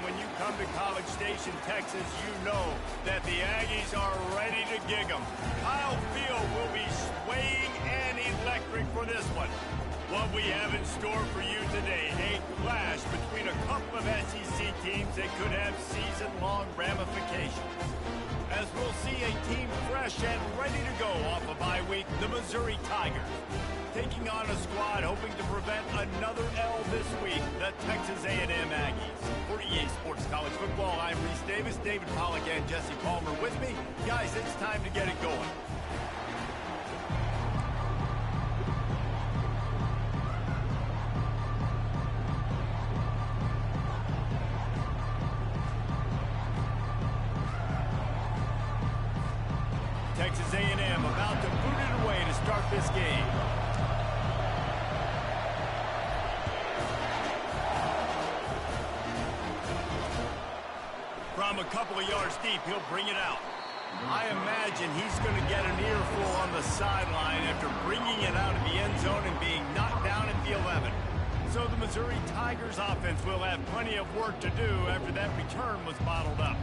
when you come to College Station, Texas, you know that the Aggies are ready to gig 'em. Kyle Field will be swaying and electric for this one. What we have in store for you today, a clash between a couple of SEC teams that could have season-long ramifications. As we'll see a team fresh and ready to go off a bye week, the Missouri Tigers, taking on a squad hoping to prevent another L this week, the Texas A&M Aggies. For EA Sports College Football, I'm Reese Davis, David Pollack, and Jesse Palmer with me. Guys, it's time to get it going. Texas A&M about to boot it away to start this game. From a couple of yards deep, he'll bring it out. I imagine he's going to get an earful on the sideline after bringing it out of the end zone and being knocked down at the 11. So the Missouri Tigers offense will have plenty of work to do after that return was bottled up.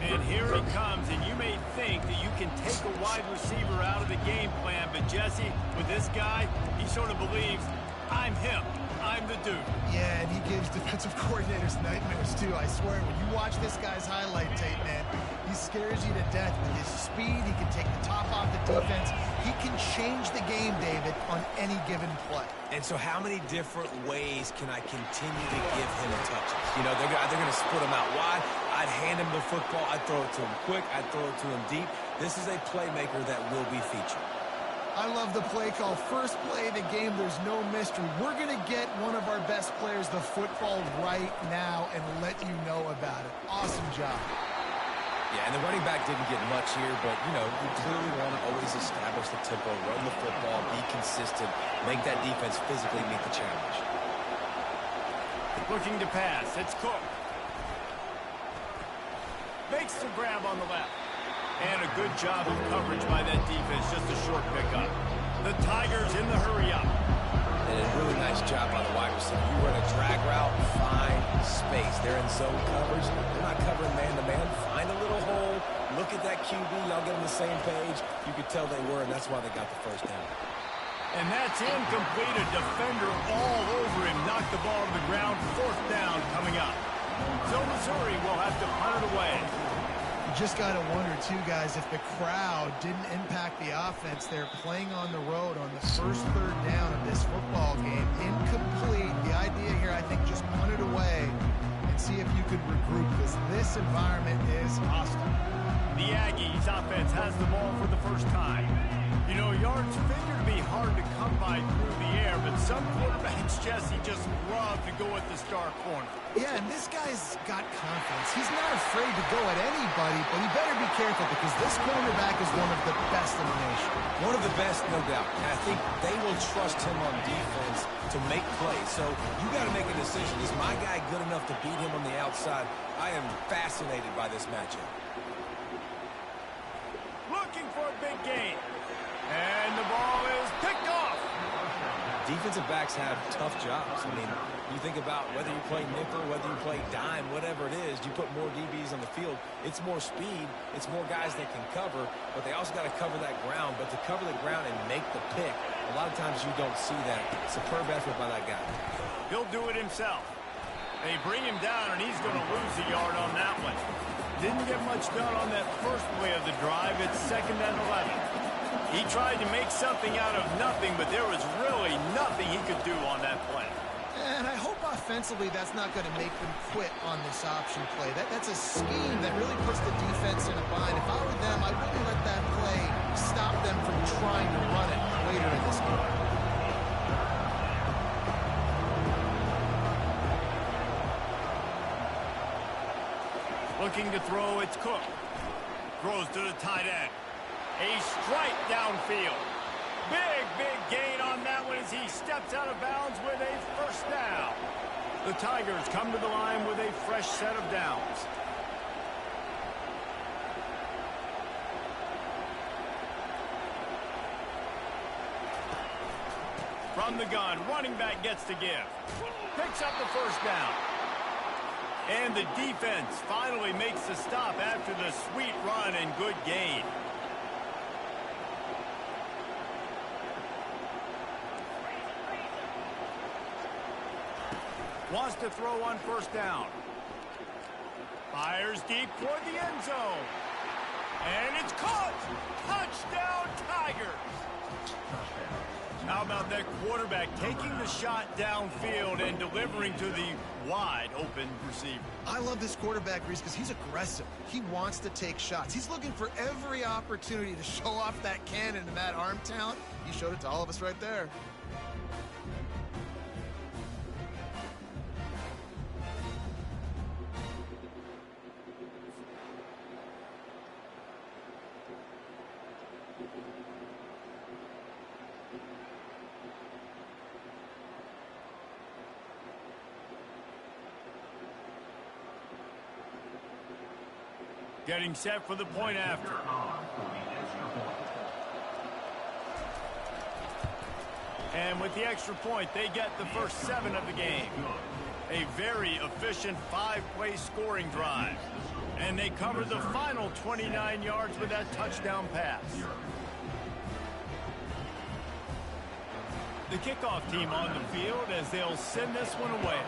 And here he comes, and you may think that you can take a wide receiver out of the game plan, but Jesse, with this guy, he sort of believes, I'm him. I'm the dude. Yeah, and he gives defensive coordinators nightmares, too. I swear, when you watch this guy's highlight tape, man, he scares you to death with his speed. He can take the top off the defense. He can change the game, David, on any given play. And so how many different ways can I continue to give him touches? You know, they're going to split him out wide. I'd hand him the football. I'd throw it to him quick. I'd throw it to him deep. This is a playmaker that will be featured. I love the play call. First play of the game, there's no mystery. We're going to get one of our best players the football right now and let you know about it. Awesome job. Yeah, and the running back didn't get much here, but, you know, you clearly want to always establish the tempo, run the football, be consistent, make that defense physically meet the challenge. Looking to pass. It's Cook. Makes the grab on the left. And a good job of coverage by that defense, just a short pickup. The Tigers in the hurry-up. And a really nice job by the wide receiver. You run a drag route, find space. They're in zone coverage. They're not covering man-to-man. Find a little hole. Look at that QB. Y'all get on the same page. You could tell they were, and that's why they got the first down. And that's incomplete. A defender all over him. Knocked the ball to the ground. Fourth down coming up. So Missouri will have to punt it away. Just got to wonder, too, guys, if the crowd didn't impact the offense. They're playing on the road on the first third down of this football game. Incomplete. The idea here, I think, just punt it away and see if you could regroup, because this environment is hostile. The Aggies offense has the ball for the first time. You know, yards figure to be hard to come by through the air, but some quarterbacks, Jesse, just love to go at the star corner. Yeah, and this guy's got confidence. He's not afraid to go at anybody, but he better be careful because this cornerback is one of the best in the nation. One of the best, no doubt. And I think they will trust him on defense to make plays. So you got to make a decision. Is my guy good enough to beat him on the outside? I am fascinated by this matchup. Looking for a big gain. And the ball is picked off. Defensive backs have tough jobs. I mean, you think about whether you play nickel, whether you play dime, whatever it is, you put more DBs on the field. It's more speed. It's more guys that can cover, but they also got to cover that ground. But to cover the ground and make the pick, a lot of times you don't see that. Superb effort by that guy. He'll do it himself. They bring him down, and he's going to lose a yard on that one. Didn't get much done on that first play of the drive. It's 2nd and 11. He tried to make something out of nothing, but there was really nothing he could do on that play. And I hope offensively that's not going to make them quit on this option play. That's a scheme that really puts the defense in a bind. If I were them, I wouldn't let that play stop them from trying to run it later in this game. Looking to throw, it's Cook. Throws to the tight end. A strike downfield. Big gain on that one as he steps out of bounds with a first down. The Tigers come to the line with a fresh set of downs. From the gun, running back gets to give. Picks up the first down. And the defense finally makes the stop after the sweet run and good gain. Wants to throw on first down. Fires deep toward the end zone. And it's caught. Touchdown, Tigers. How about that quarterback taking the shot downfield and delivering to the wide open receiver? I love this quarterback, Reese, because he's aggressive. He wants to take shots. He's looking for every opportunity to show off that cannon and that arm talent. He showed it to all of us right there. Getting set for the point after. And with the extra point, they get the first 7 of the game. A very efficient 5-play scoring drive. And they cover the final 29 yards with that touchdown pass. The kickoff team on the field as they'll send this one away.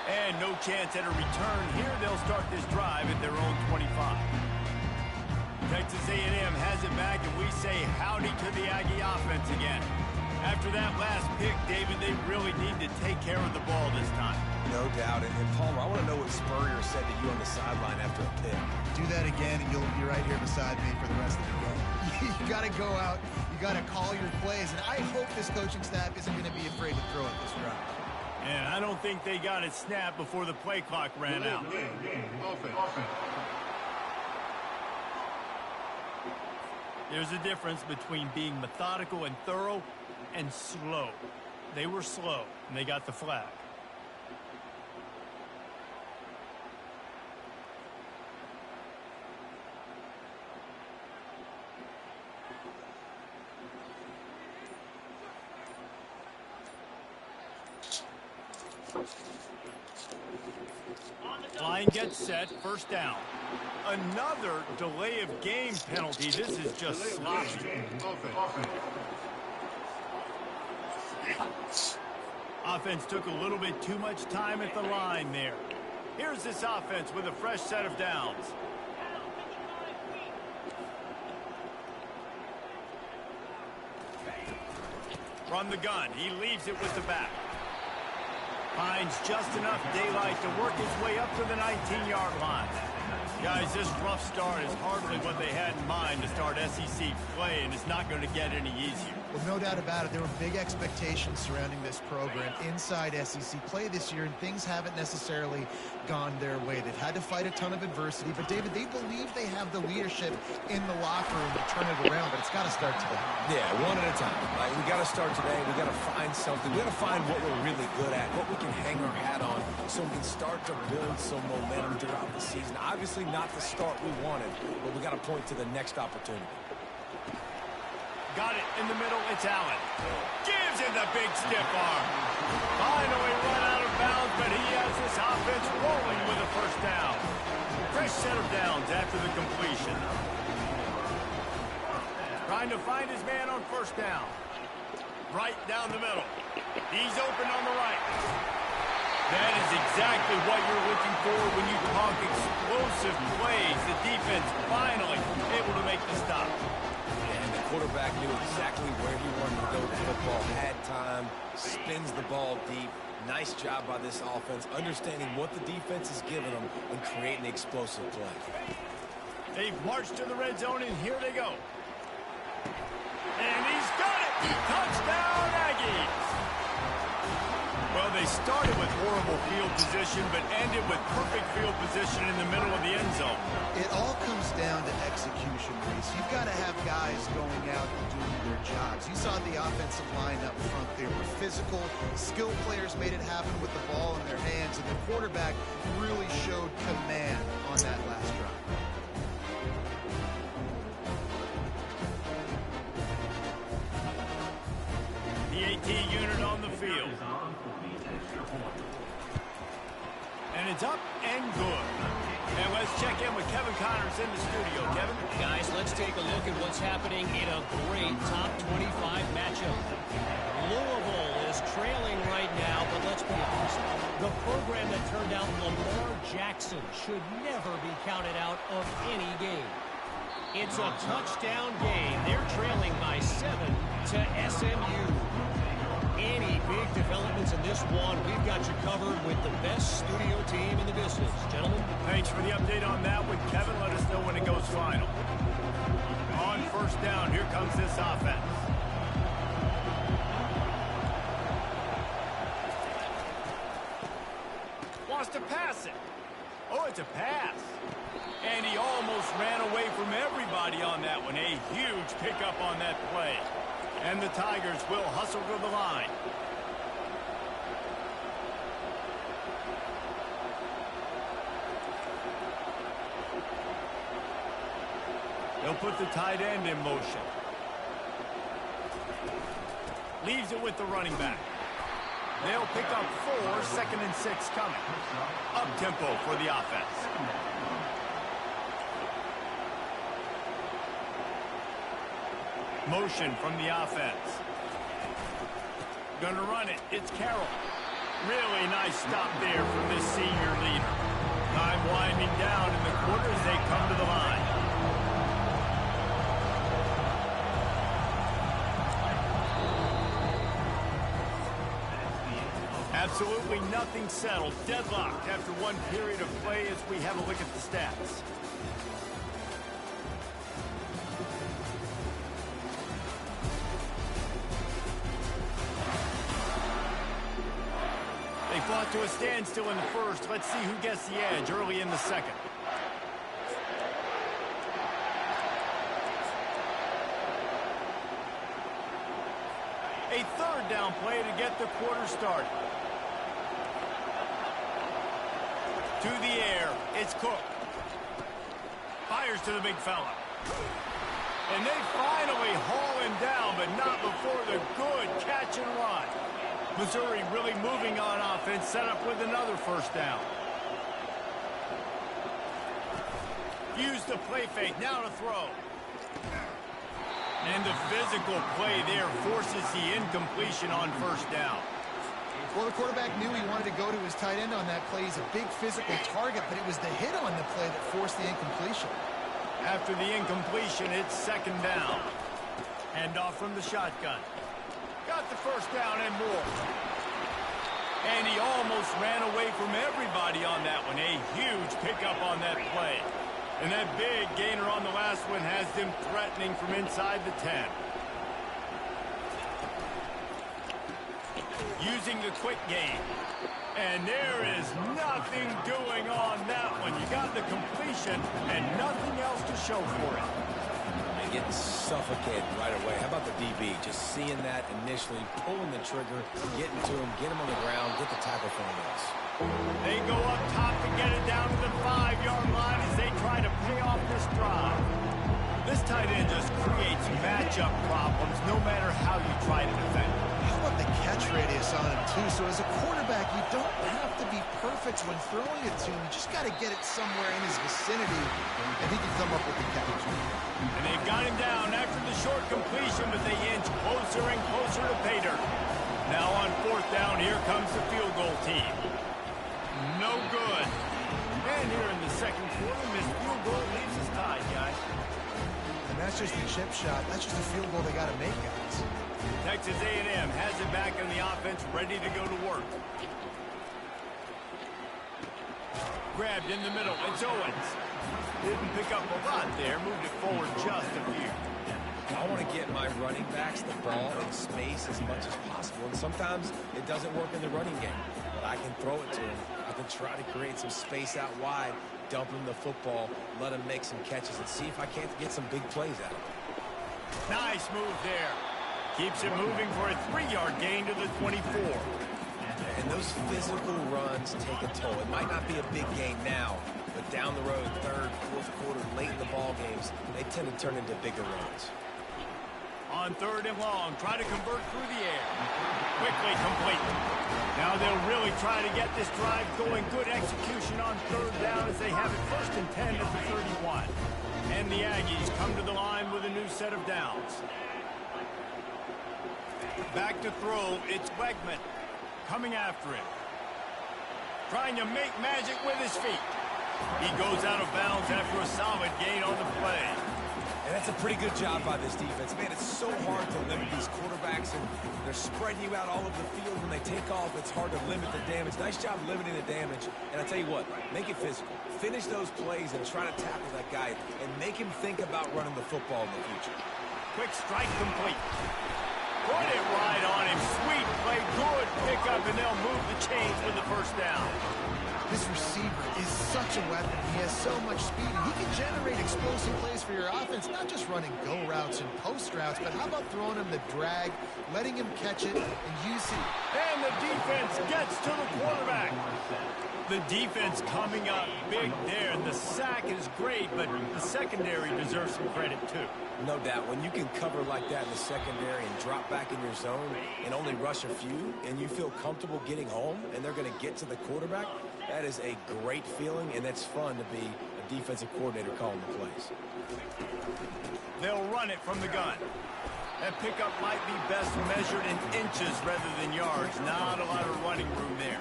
And no chance at a return here. They'll start this drive at their own 25. Texas A&M has it back, and we say howdy to the Aggie offense again. After that last pick, David, they really need to take care of the ball this time. No doubt. And Palmer, I want to know what Spurrier said to you on the sideline after a pick. Do that again, and you'll be right here beside me for the rest of the game. You got to go out. You got to call your plays, and I hope this coaching staff isn't going to be afraid to throw it this drive. And I don't think they got it snapped before the play clock ran out. There's a difference between being methodical and thorough and slow. They were slow, and they got the flag. Line gets set, first down. Another delay of game penalty. This is just sloppy. Offense took a little bit too much time at the line there. Here's this offense with a fresh set of downs. From the gun, he leaves it with the back. Finds just enough daylight to work his way up to the 19-yard line. Guys, this rough start is hardly what they had in mind to start SEC play, and it's not going to get any easier. Well, no doubt about it. There were big expectations surrounding this program inside SEC play this year, and things haven't necessarily gone their way. They've had to fight a ton of adversity, but, David, they believe they have the leadership in the locker room to turn it around, but it's got to start today. Yeah, one at a time. Right? We got to start today. We got to find something. We got to find what we're really good at, what we can hang our hat on, so we can start to build some momentum throughout the season. Obviously, not the start we wanted, but we got to point to the next opportunity. Got it in the middle. It's Allen. Gives it the big stiff arm. Finally run out of bounds, but he has this offense rolling with a first down. Fresh set of downs after the completion. Trying to find his man on first down. Right down the middle. He's open on the right. That is exactly what you're looking for when you talk explosive plays. The defense finally able to make the stop. And the quarterback knew exactly where he wanted to go with the football. Had time, spins the ball deep. Nice job by this offense, understanding what the defense is giving them and creating the explosive play. They've marched to the red zone, and here they go. And he's got it! Touchdown, Aggies! Well, they started with horrible field position, but ended with perfect field position in the middle of the end zone. It all comes down to execution, Reese. You've got to have guys going out and doing their jobs. You saw the offensive line up front. They were physical. Skilled players made it happen with the ball in their hands, and the quarterback really showed command on that last drive. The AT unit on the field. And it's up and good. And let's check in with Kevin Connors in the studio. Kevin? Guys, let's take a look at what's happening in a great top 25 matchup. Louisville is trailing right now, but let's be honest. The program that turned out Lamar Jackson should never be counted out of any game. It's a touchdown game. They're trailing by 7 to SMU. Any big developments in this one, we've got you covered with the best studio team in the business. Gentlemen? Thanks for the update on that one, Kevin. Let us know when it goes final. On first down, here comes this offense. Wants to pass it. Oh, it's a pass. And he almost ran away from everybody on that one. A huge pickup on that play. And the Tigers will hustle to the line. They'll put the tight end in motion. Leaves it with the running back. They'll pick up 4, 2nd and 6 coming. Up-tempo for the offense. Motion from the offense. Gonna run it. It's Carroll. Really nice stop there from this senior leader. Time winding down in the quarter as they come to the line. Absolutely nothing settled. Deadlocked after one period of play as we have a look at the stats. They fought to a standstill in the first. Let's see who gets the edge early in the second. A third down play to get the quarter started. To the air, it's Cook. Fires to the big fella. And they finally haul him down, but not before the good catch and run. Missouri really moving on offense, set up with another first down. Use the play fake, now to throw. And the physical play there forces the incompletion on first down. Well, the quarterback knew he wanted to go to his tight end on that play. He's a big physical target, but it was the hit on the play that forced the incompletion. After the incompletion, it's second down. Hand off from the shotgun. Got the first down and more. And he almost ran away from everybody on that one. A huge pickup on that play. And that big gainer on the last one has them threatening from inside the 10. Using the quick game. And there is nothing doing on that one. You got the completion and nothing else to show for it. And getting suffocated right away. How about the DB? Just seeing that initially, pulling the trigger, getting to him, get him on the ground, get the tackle for him. They go up top to get it down to the 5-yard line as they try to pay off this drive. This tight end just creates matchup problems no matter how you try to defend it. How about the catch radius on him, too? So as a quarterback, you don't have to be perfect when throwing it to him. You just got to get it somewhere in his vicinity, and he can come up with the catch. And they've got him down after the short completion, but they inch closer and closer to pay dirt. Now on fourth down, here comes the field goal team. No good. And here in the second quarter, missed field goal leaves us tied, guys. And that's just a chip shot. That's just a field goal they got to make, guys. Texas A&M has it back in the offense, ready to go to work. Grabbed in the middle. It's Owens. Didn't pick up a lot there. Moved it forward just a few. I want to get my running backs the ball in space as much as possible. And sometimes it doesn't work in the running game. But I can throw it to him. I can try to create some space out wide, dump him the football, let him make some catches, and see if I can't get some big plays out of him. Nice move there. Keeps it moving for a 3-yard gain to the 24. And those physical runs take a toll. It might not be a big gain now, but down the road, third, fourth quarter, late in the ball games, they tend to turn into bigger runs. On 3rd and long, try to convert through the air. Quickly complete. Now they'll really try to get this drive going. Good execution on 3rd down as they have it 1st and 10 at the 31. And the Aggies come to the line with a new set of downs. Back to throw, it's Wegman coming after him. Trying to make magic with his feet. He goes out of bounds after a solid gain on the play. And that's a pretty good job by this defense. Man, it's so hard to limit these quarterbacks, and they're spreading you out all over the field. When they take off, it's hard to limit the damage. Nice job limiting the damage. And I tell you what, make it physical. Finish those plays and try to tackle that guy and make him think about running the football in the future. Quick strike complete. Put it right on him. Sweet play. Good pickup, and they'll move the chains with the 1st down. This receiver is such a weapon. He has so much speed, and he can generate explosive plays for your offense, not just running go routes and post routes, but how about throwing him the drag, letting him catch it, and use it. And the defense gets to the quarterback. The defense coming up big there, and the sack is great, but the secondary deserves some credit, too. No doubt. When you can cover like that in the secondary and drop back in your zone and only rush a few, and you feel comfortable getting home, and they're going to get to the quarterback, that is a great feeling, and it's fun to be a defensive coordinator calling the plays. They'll run it from the gun. That pickup might be best measured in inches rather than yards. Not a lot of running room there.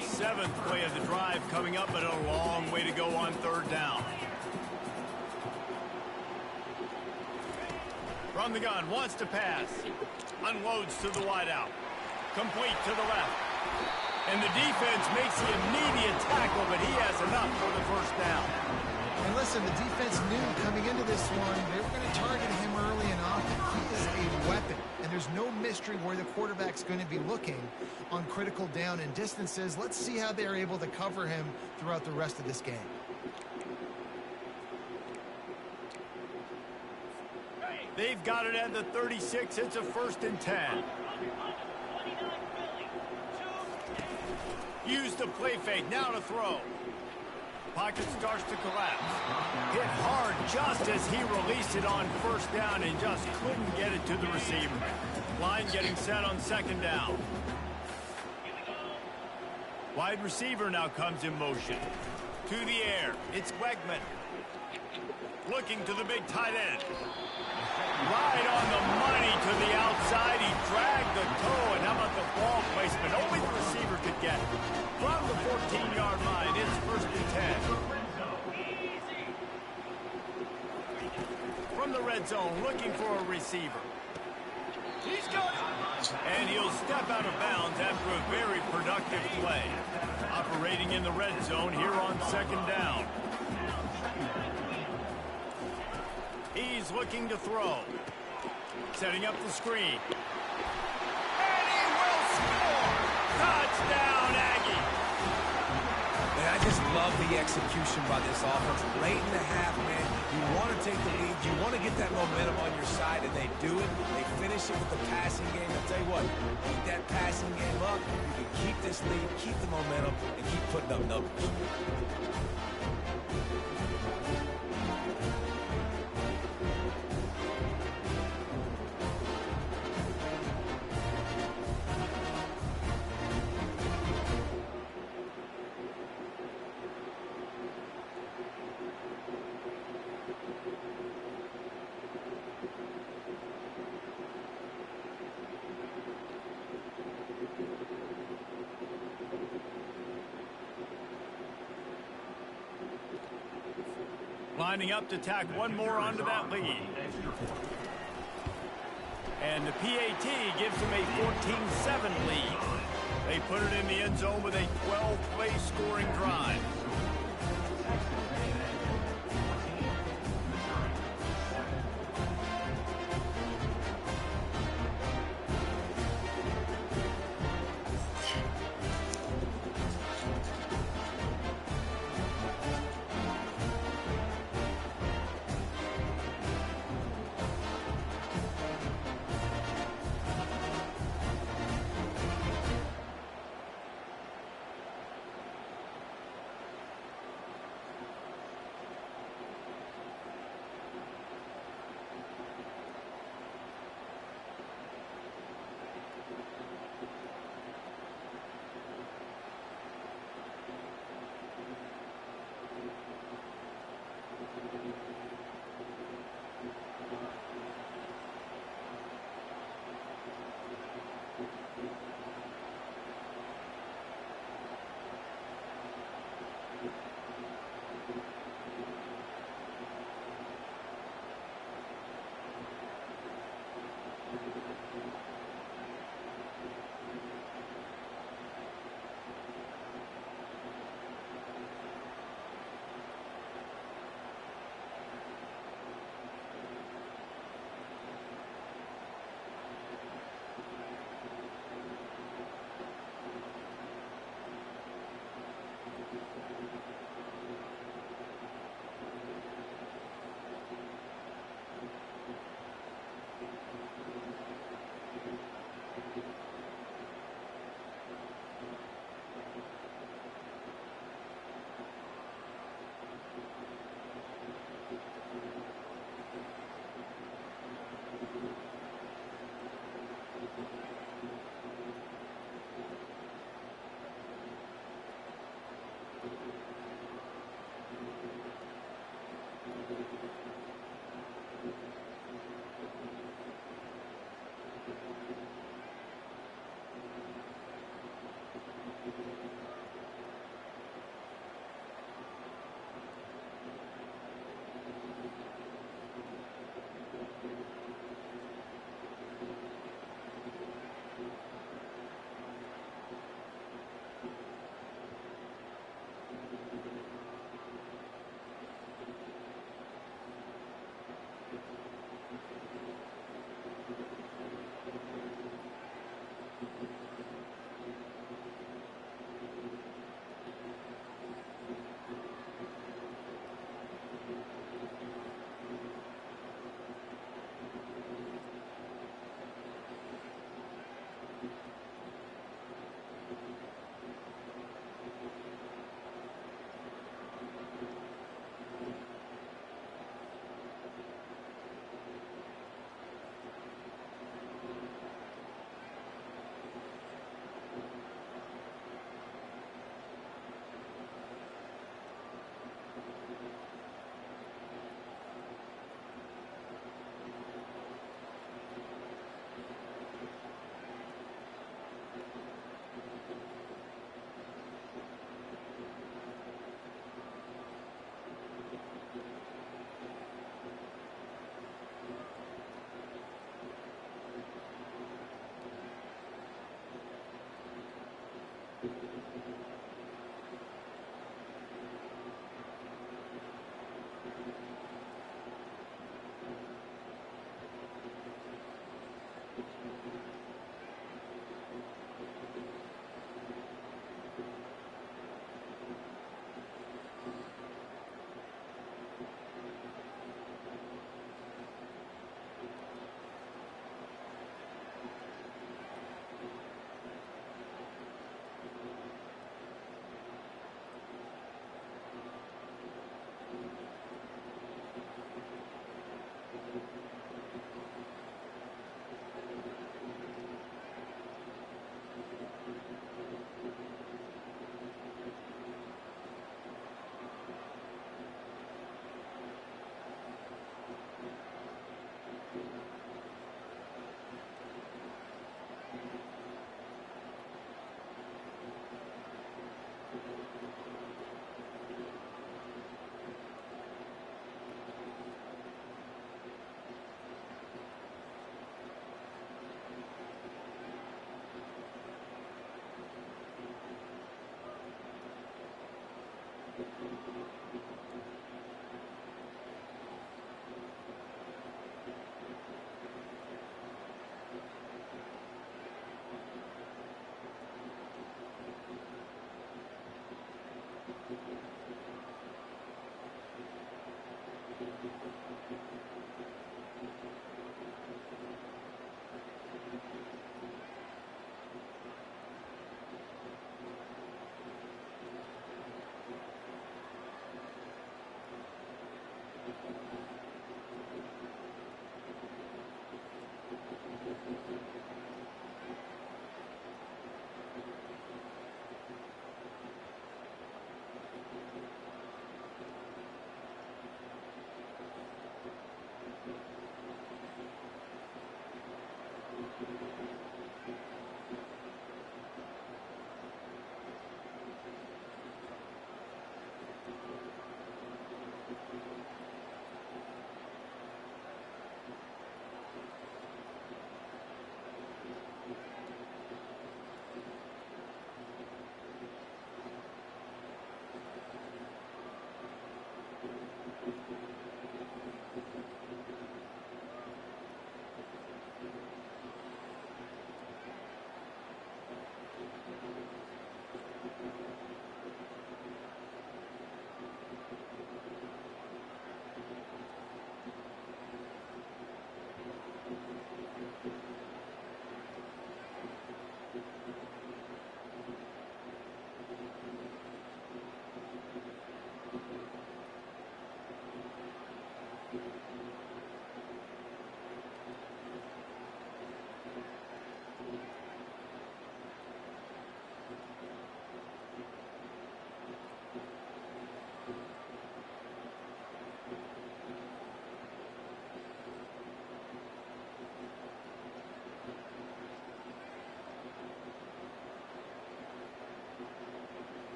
7th play of the drive coming up, but a long way to go on 3rd down. From the gun, wants to pass. Unloads to the wideout. Complete to the left. And the defense makes the immediate tackle, but he has enough for the 1st down. And listen, the defense knew coming into this one, they were going to target him early and often. He is a weapon, and there's no mystery where the quarterback's going to be looking on critical down and distances. Let's see how they're able to cover him throughout the rest of this game. They've got it at the 36. It's a 1st and 10. Use the play fake. Now to throw. Pocket starts to collapse. Hit hard just as he released it on 1st down and just couldn't get it to the receiver. Line getting set on 2nd down. Wide receiver now comes in motion. To the air. It's Wegman. Looking to the big tight end. Right on the money to the outside. He dragged the toe, and how about the ball placement? Only the receiver could get it. From the 14-yard line, it's 1st and 10. From the red zone, looking for a receiver. He's got it. And he'll step out of bounds after a very productive play. Operating in the red zone here on 2nd down. He's looking to throw. Setting up the screen. And he will score! Touchdown, Aggie! Man, I just love the execution by this offense. Late in the half, man, you want to take the lead. You want to get that momentum on your side, and they do it. They finish it with the passing game. I'll tell you what, keep that passing game up. You can keep this lead, keep the momentum, and keep putting up numbers. Lining up to tack one more onto that lead. And the PAT gives them a 14-7 lead. They put it in the end zone with a 12-play scoring drive.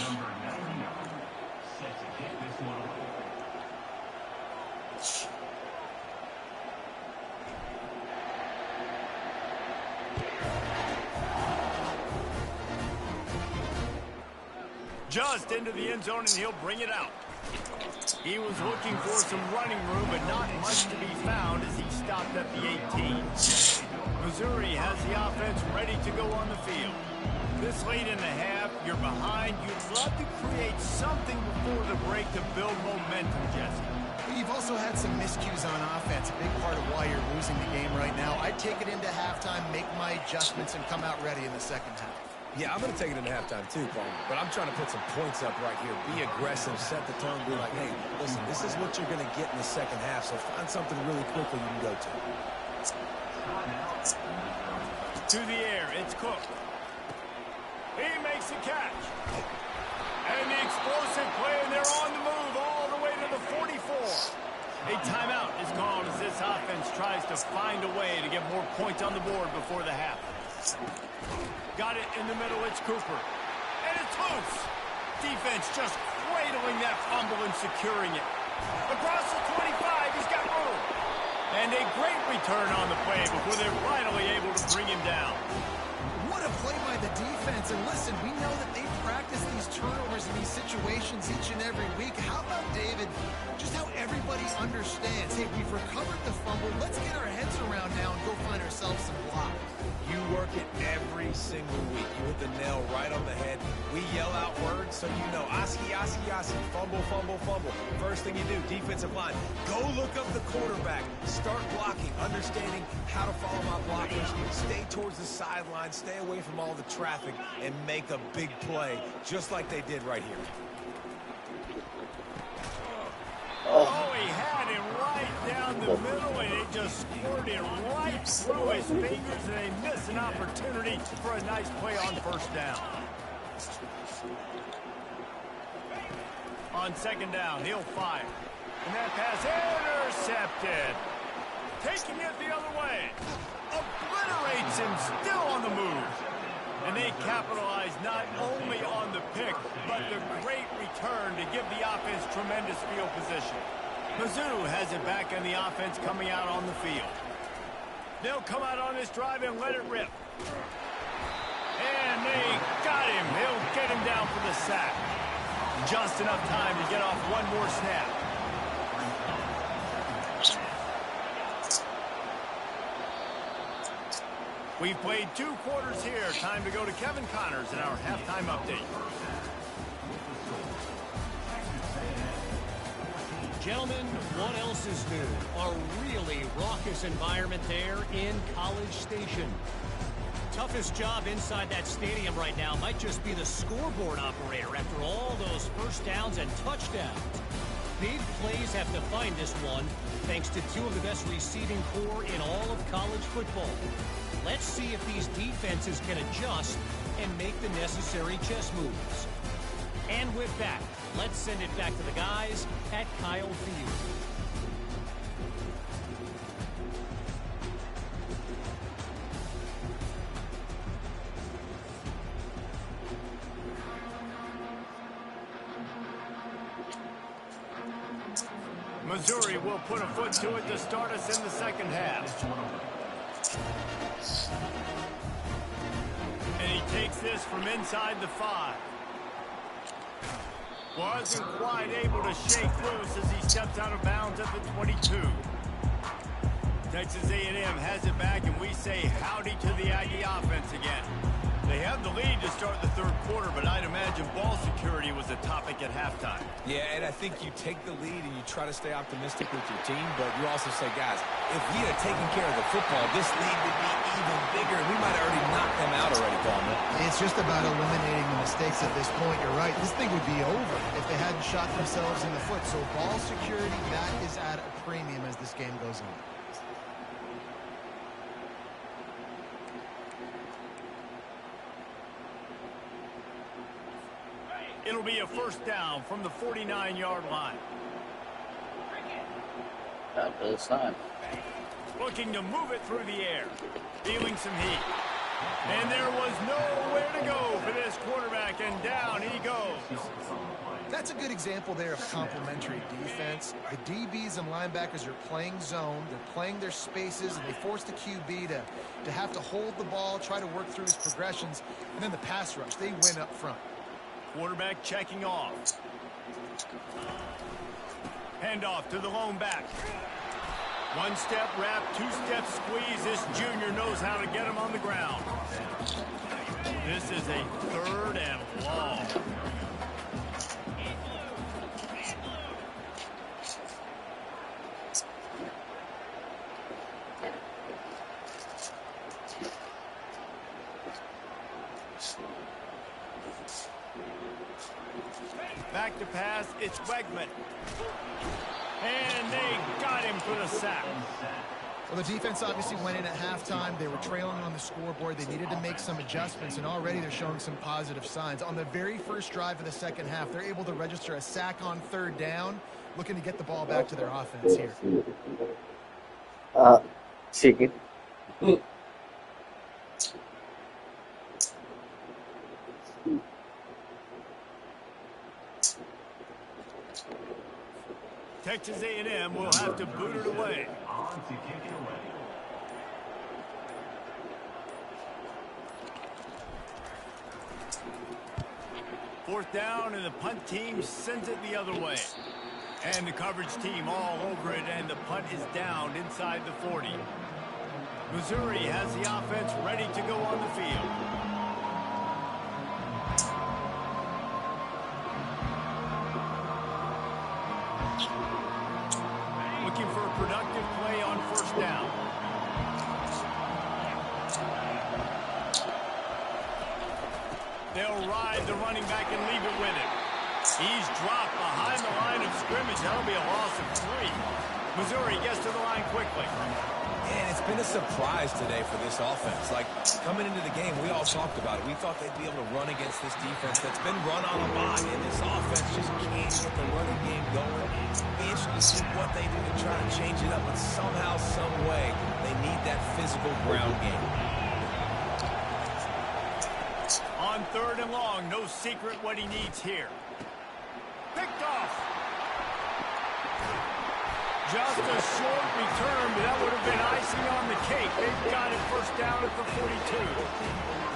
Number 99, set to kick this one away. Just into the end zone, and he'll bring it out. He was looking for some running room, but not much to be found as he stopped at the 18. Missouri has the offense ready to go on the field. This late in the half, you're behind. You'd love to create something before the break to build momentum, Jesse. You've also had some miscues on offense, a big part of why you're losing the game right now. I'd take it into halftime, make my adjustments, and come out ready in the second half. Yeah, I'm going to take it into halftime too, Paul. But I'm trying to put some points up right here. Be aggressive, set the tone, be like, hey, listen, this is what you're going to get in the second half, so find something really quickly you can go to. To the air, it's Cook. He makes the catch. And the explosive play, and they're on the move all the way to the 44. A timeout is called as this offense tries to find a way to get more points on the board before the half. Got it in the middle, it's Cooper. And it's loose. Defense just cradling that fumble and securing it. Across the 25, he's got room. And a great return on the play before they're finally able to bring him down. What a play by the defense. And listen, we know that they practice these turnovers in these situations each and every week. How about, David, just how everybody understands, hey, we've recovered the fumble. Let's get our heads around now and go find ourselves some block. You work it every single week. You hit the nail right on the head. We yell out words so you know. Oski, Oski, Oski. Fumble, fumble, fumble. First thing you do, defensive line. Go look up the quarterback. Start blocking, understanding how to follow my blockers. Stay towards the sideline. Stay away from all the traffic and make a big play just like they did right here. Oh, he had him right down the middle, and it just squirted right through his fingers, and they miss an opportunity for a nice play on first down. On second down, he'll fire. And that pass intercepted. Taking it the other way. Obliterates him, still on the move. And they capitalize not only on the pick, but the great return to give the offense tremendous field position. Mizzou has it back in the offense coming out on the field. They'll come out on this drive and let it rip. And they got him. They'll get him down for the sack. Just enough time to get off one more snap. We've played 2 quarters here. Time to go to Kevin Connors in our halftime update. Gentlemen, what else is new? A really raucous environment there in College Station. Toughest job inside that stadium right now might just be the scoreboard operator after all those first downs and touchdowns. Big plays have defined this one, thanks to 2 of the best receiving corps in all of college football. Let's see if these defenses can adjust and make the necessary chess moves. And with that, let's send it back to the guys at Kyle Field. Missouri will put a foot to it to start us in the second half. And he takes this from inside the 5. Wasn't quite able to shake loose as he steps out of bounds at the 22. Texas A&M has it back, and we say howdy to the Aggie offense again. They have the lead to start the 3rd quarter, but I'd imagine ball security was a topic at halftime. Yeah, and I think you take the lead and you try to stay optimistic with your team, but you also say, guys, if we had taken care of the football, this lead would be even bigger. We might have already knocked them out already, Palmer. It's just about eliminating the mistakes at this point. You're right. This thing would be over if they hadn't shot themselves in the foot. So ball security, that is at a premium as this game goes on. It'll be a first down from the 49-yard line. About this time. Looking to move it through the air. Feeling some heat. And there was nowhere to go for this quarterback, and down he goes. That's a good example there of complementary defense. The DBs and linebackers are playing zone. They're playing their spaces, and they force the QB to have to hold the ball, try to work through his progressions. And then the pass rush, they win up front. Quarterback checking off. Handoff to the lone back. 1-step wrap, 2-step squeeze. This junior knows how to get him on the ground. This is a 3rd and long. Back to pass, it's Wegman. And they got him for the sack. Well, the defense obviously went in at halftime. They were trailing on the scoreboard. They needed to make some adjustments, and already they're showing some positive signs. On the very first drive of the second half, they're able to register a sack on 3rd down, looking to get the ball back to their offense here. Chicken. Texas A&M will have to boot it away. On to kick it away. Fourth down, and the punt team sends it the other way. And the coverage team all over it, and the punt is down inside the 40. Missouri has the offense ready to go on the field. Looking for a productive play on first down. They'll ride the running back and leave it with him. He's dropped behind the line of scrimmage. That'll be a loss of 3. Missouri gets to the line quickly. And it's been a surprise today for this offense. Like, coming into the game, we all talked about it. We thought they'd be able to run against this defense that's been run on a lot, and this offense just can't get the running game going. Be interested to see what they do to try to change it up, but somehow, some way, they need that physical ground game. On On 3rd and long, no secret what he needs here. Picked off. Just a short return, but that would have been icing on the cake. They've got it first down at the 42.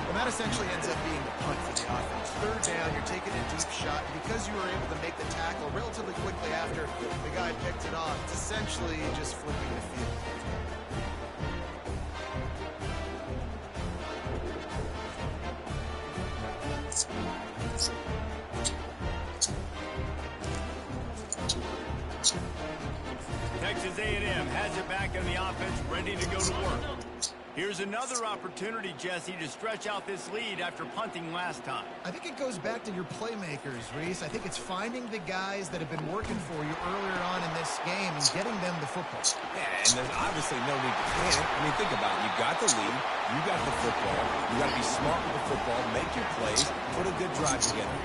And that essentially ends up being the punt for the offense. 3rd down, you're taking a deep shot. And because you were able to make the tackle relatively quickly after the guy picked it off, it's essentially just flipping the field. Texas A&M has it back in the offense, ready to go to work. Here's another opportunity, Jesse, to stretch out this lead after punting last time. I think it goes back to your playmakers, Reese. I think it's finding the guys that have been working for you earlier on in this game and getting them the football. Yeah, and there's obviously no need to panic. I mean, think about it. You got the lead. You got the football. You got to be smart with the football, make your plays, put a good drive together.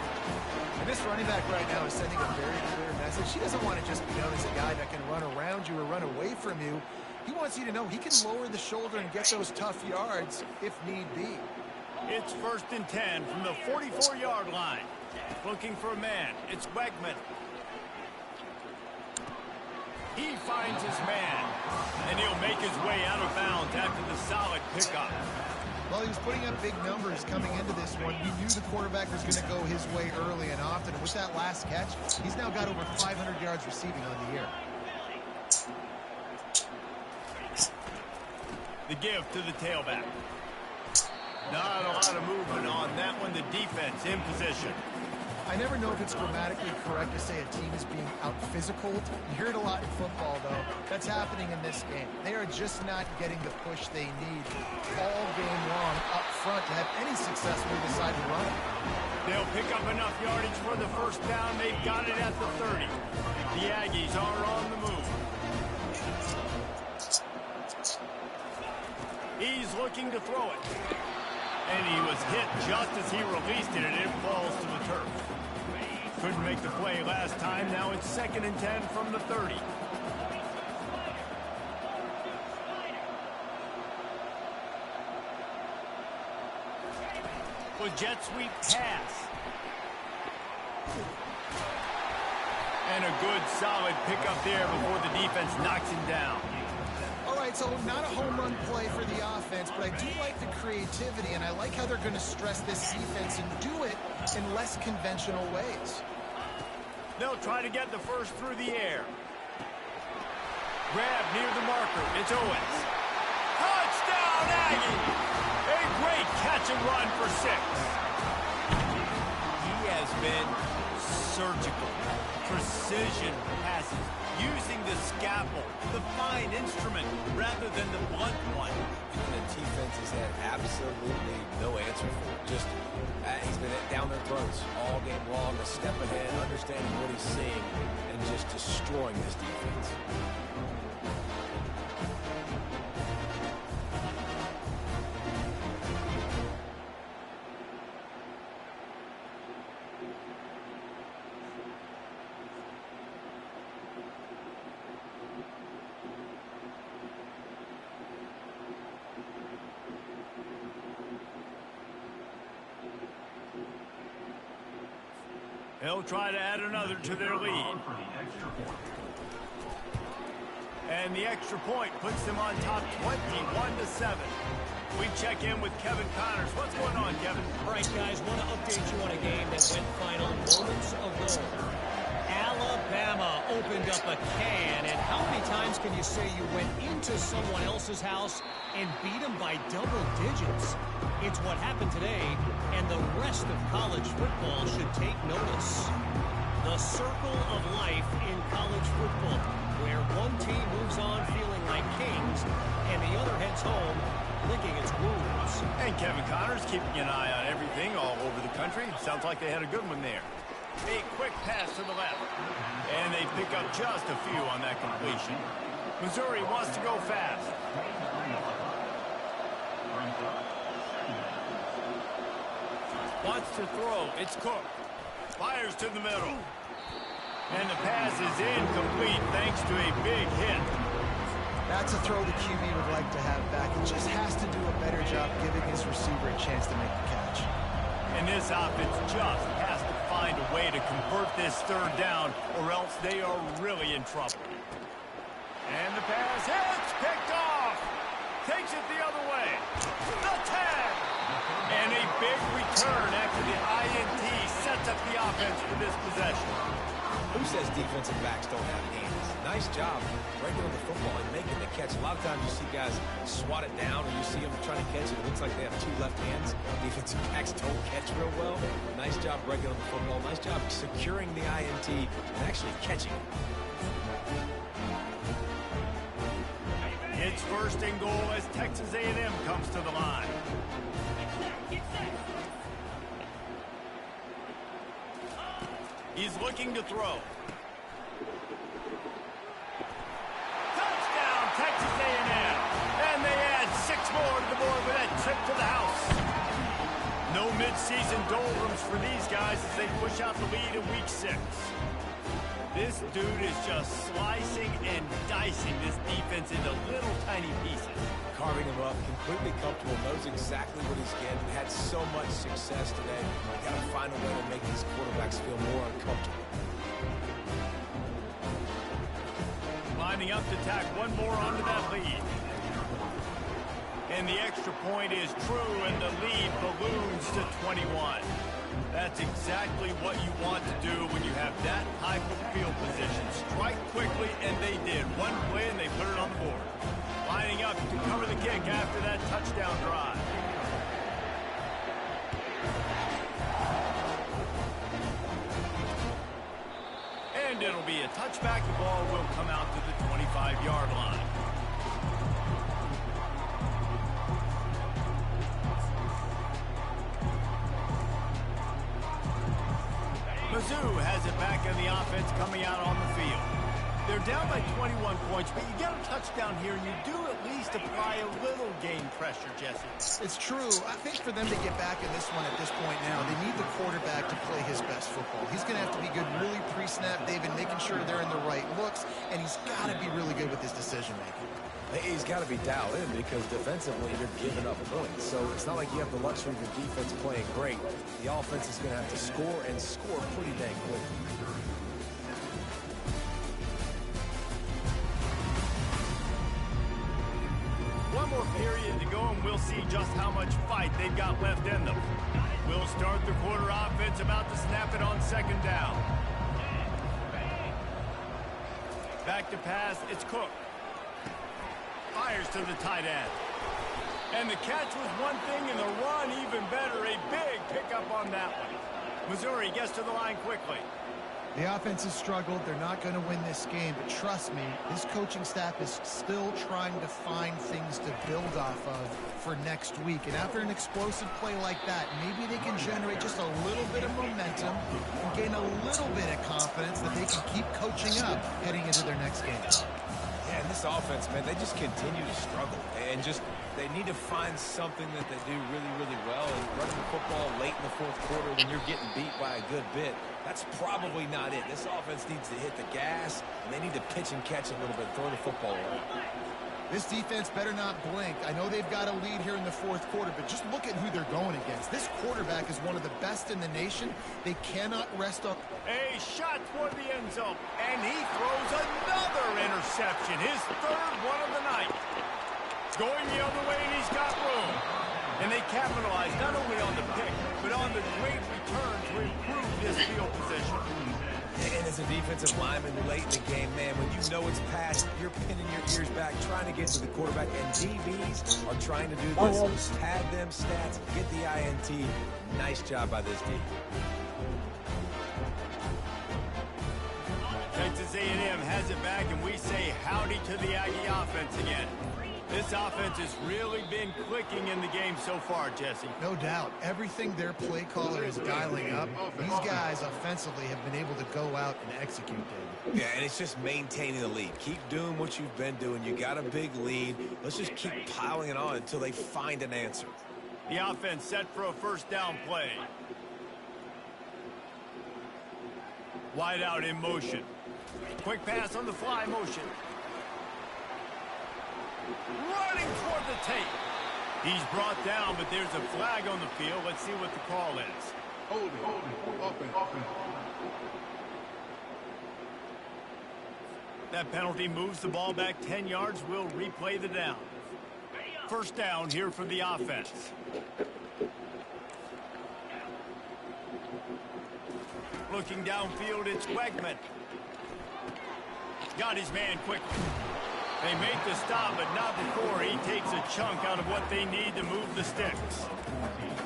And this running back right now is sending a very clear message. He doesn't want to just be known as a guy that can run around you or run away from you. He wants you to know he can lower the shoulder and get those tough yards if need be. It's 1st and 10 from the 44-yard line. Looking for a man. It's Wegman. He finds his man, and he'll make his way out of bounds after the solid pickup. Well, he was putting up big numbers coming into this one. You knew the quarterback was going to go his way early and often. And with that last catch, he's now got over 500 yards receiving on the year. The give to the tailback. Not a lot of movement on that one. The defense in position. I never know if it's grammatically correct to say a team is being out-physical. You hear it a lot in football, though. That's happening in this game. They are just not getting the push they need all game long up front to have any success when they decide to run. They'll pick up enough yardage for the first down. They've got it at the 30. The Aggies are on the move. He's looking to throw it. And he was hit just as he released it, and it falls to the turf. Couldn't make the play last time. Now it's 2nd and 10 from the 30. With jet sweep pass. And a good solid pickup there before the defense knocks him down. All right, so not a home run play for the offense, but I do like the creativity, and I like how they're going to stress this defense and do it in less conventional ways. They'll try to get the first through the air. Grab near the marker. It's Owens. Touchdown, Aggie! A great catch and run for 6. He has been surgical. Precision passes. Using the scalpel, the fine instrument, rather than the blunt one. And the defense has had absolutely no answer for it. Just, he's been down their throats all game long, a step ahead, understanding what he's seeing, and just destroying this defense. They'll try to add another to their lead. And the extra point puts them on top 21-7. We check in with Kevin Connors. What's going on, Kevin? All right, guys, want to update you on a game that went final moments ago. Alabama opened up a can, and how many times can you say you went into someone else's house and beat them by double digits? It's what happened today, and the rest of college football should take notice. The circle of life in college football, where one team moves on feeling like kings, and the other heads home licking its wounds. And Kevin Connors keeping an eye on everything all over the country. Sounds like they had a good one there. A quick pass to the left. And they pick up just a few on that completion. Missouri wants to go fast. Wants to throw. It's Cook. Fires to the middle. And the pass is incomplete thanks to a big hit. That's a throw the QB would like to have back. He just has to do a better job giving his receiver a chance to make the catch. And this offense just has to find a way to convert this third down, or else they are really in trouble. And the pass hits, picked off. Takes it the other way. The tag. And a big return after the INT sets up the offense for this possession. Who says defensive backs don't have hands? Nice job breaking on the football and making the catch. A lot of times you see guys swat it down, or you see them trying to catch it. It looks like they have two left hands. Defensive backs don't catch real well. Nice job breaking on the football. Nice job securing the INT and actually catching it. It's first and goal as Texas A&M comes to the line. He's looking to throw. Touchdown, Texas A&M. And they add 6 more to the board with that trip to the house. No midseason doldrums for these guys as they push out the lead in week 6. This dude is just slicing and dicing this defense into little tiny pieces. Carving him up, completely comfortable, knows exactly what he's getting. Had so much success today. You got to find a way to make these quarterbacks feel more uncomfortable. Lining up to tack one more onto that lead. And the extra point is true, and the lead balloons to 21. That's exactly what you want to do when you have that type of field position. Strike quickly, and they did. One play, and they put it on the board. Lining up to cover the kick after that touchdown drive. And it'll be a touchback. The ball will come out to the 25-yard line. Mizzou has it back in the offense coming out on the field. They're down by 21 points, but you get a touchdown here, and you do at least apply a little game pressure, Jesse. It's true. I think for them to get back in this one at this point now, they need the quarterback to play his best football. He's going to have to be good really pre-snap, David, making sure they're in the right looks, and he's got to be really good with his decision-making. He's got to be dialed in because defensively you're giving up points. So it's not like you have the luxury of your defense playing great. The offense is going to have to score and score pretty dang quickly. One more period to go, and we'll see just how much fight they've got left in them. We'll start the quarter offense, about to snap it on second down. Back to pass, it's Cook. Fires to the tight end. And the catch was one thing, and the run even better. A big pickup on that one. Missouri gets to the line quickly. The offense has struggled. They're not going to win this game, but trust me, this coaching staff is still trying to find things to build off of for next week. And after an explosive play like that, maybe they can generate just a little bit of momentum and gain a little bit of confidence that they can keep coaching up heading into their next game. Yeah, and this offense, man, they just continue to struggle. And just, they need to find something that they do really, really well. And running the football late in the fourth quarter when you're getting beat by a good bit, that's probably not it. This offense needs to hit the gas, and they need to pitch and catch a little bit, throw the football around. This defense better not blink. I know they've got a lead here in the fourth quarter, but just look at who they're going against. This quarterback is one of the best in the nation. They cannot rest up. A shot toward the end zone, and he throws another interception, his third one of the night. Going the other way, and he's got room. And they capitalize not only on the pick, but on the great return to improve this field position. And as a defensive lineman late in the game, man, when you know it's past, you're pinning your ears back, trying to get to the quarterback, and DBs are trying to do this. Pad them stats, get the INT. Nice job by this D. Texas A&M has it back, and we say howdy to the Aggie offense again. This offense has really been clicking in the game so far, Jesse. No doubt. Everything their play caller is dialing up, these guys offensively have been able to go out and execute, David. Yeah, and it's just maintaining the lead. Keep doing what you've been doing. You got a big lead. Let's just keep piling it on until they find an answer. The offense set for a first down play. Wide out in motion. Quick pass on the fly motion. Running toward the tape. He's brought down, but there's a flag on the field. Let's see what the call is. Hold it. Open. That penalty moves the ball back 10 yards. We'll replay the down. First down here for the offense. Looking downfield, it's Wegman. Got his man quickly. They make the stop, but not before he takes a chunk out of what they need to move the sticks.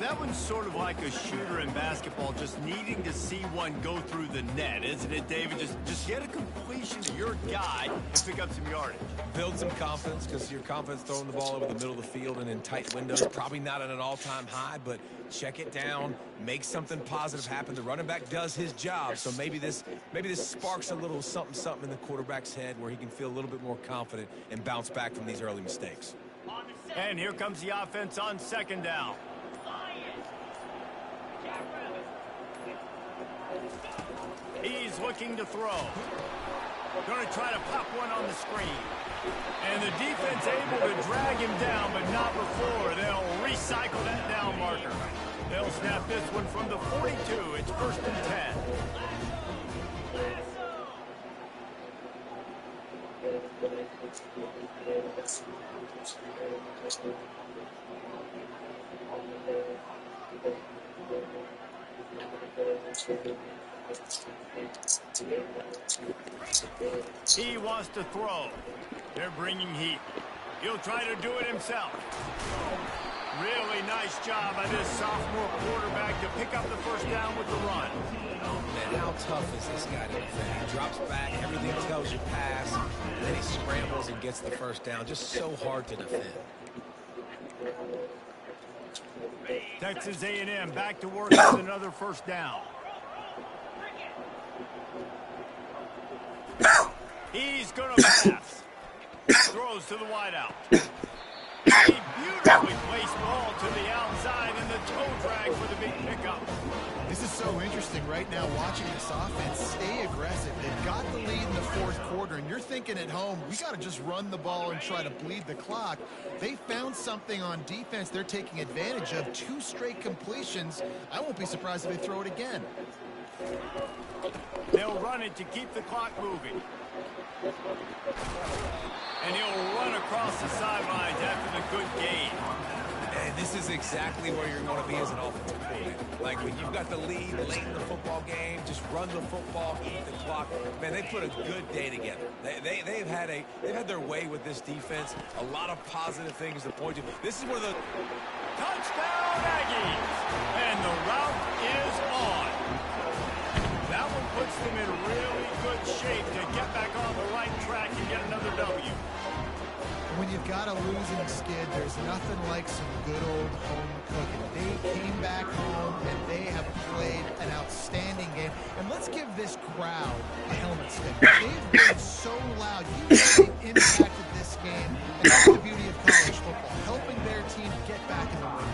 That one's sort of like a shooter in basketball, just needing to see one go through the net, isn't it, David? Just get a completion to your guy and pick up some yardage. Build some confidence, because your confidence throwing the ball over the middle of the field and in tight windows, probably not at an all-time high, but check it down, make something positive happen. The running back does his job, so maybe this sparks a little something in the quarterback's head where he can feel a little bit more confident and bounce back from these early mistakes. And here comes the offense on second down. He's looking to throw. Going to try to pop one on the screen. And the defense able to drag him down, but not before. They'll recycle that down marker. They'll snap this one from the 42. It's 1st and 10. He wants to throw. They're bringing heat. He'll try to do it himself. Really nice job by this sophomore quarterback to pick up the first down with the run. Man, how tough is this guy to defend? He drops back, everything tells you pass, and then he scrambles and gets the first down. Just so hard to defend. Texas A&M back to work with another first down. He's going to pass. Throws to the wideout. A beautifully placed ball to the outside, and the toe drag for the big pickup. This is so interesting right now watching this offense stay aggressive. They've got the lead in the 4th quarter, and you're thinking at home, we got to just run the ball and try to bleed the clock. They found something on defense they're taking advantage of. 2 straight completions. I won't be surprised if they throw it again. They'll run it to keep the clock moving. And he'll run across the sidelines after the good gain. And this is exactly where you're going to be as an offensive coordinator. Like when you've got the lead late in the football game, just run the football, keep the clock. Man, they put a good day together. They've had their way with this defense. A lot of positive things to point to. This is one of the touchdown Aggies, and the route is on. That one puts them in really good shape to get back on the right track and get another W. When you've got a losing skid, there's nothing like some good old home cooking. They came back home, and they have played an outstanding game. And let's give this crowd a helmet stick. They've been so loud. You know they've impacted this game. And that's the beauty of college football, helping their team get back in the win.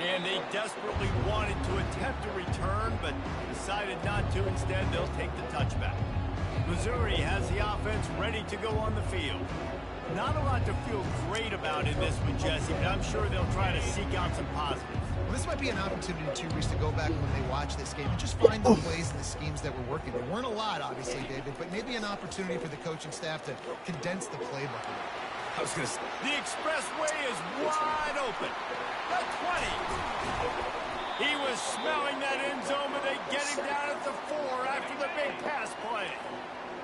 And they desperately wanted to attempt a return, but decided not to. Instead, they'll take the touchback. Missouri has the offense ready to go on the field. Not a lot to feel great about in this one, Jesse, but I'm sure they'll try to seek out some positives. Well, this might be an opportunity, too, Reese, to go back when they watch this game and just find the plays and the schemes that were working. There weren't a lot, obviously, David, but maybe an opportunity for the coaching staff to condense the playbook a little. I was going to say, the expressway is wide open. The 20. He was smelling that end zone, but they get him down at the 4 after the big pass play.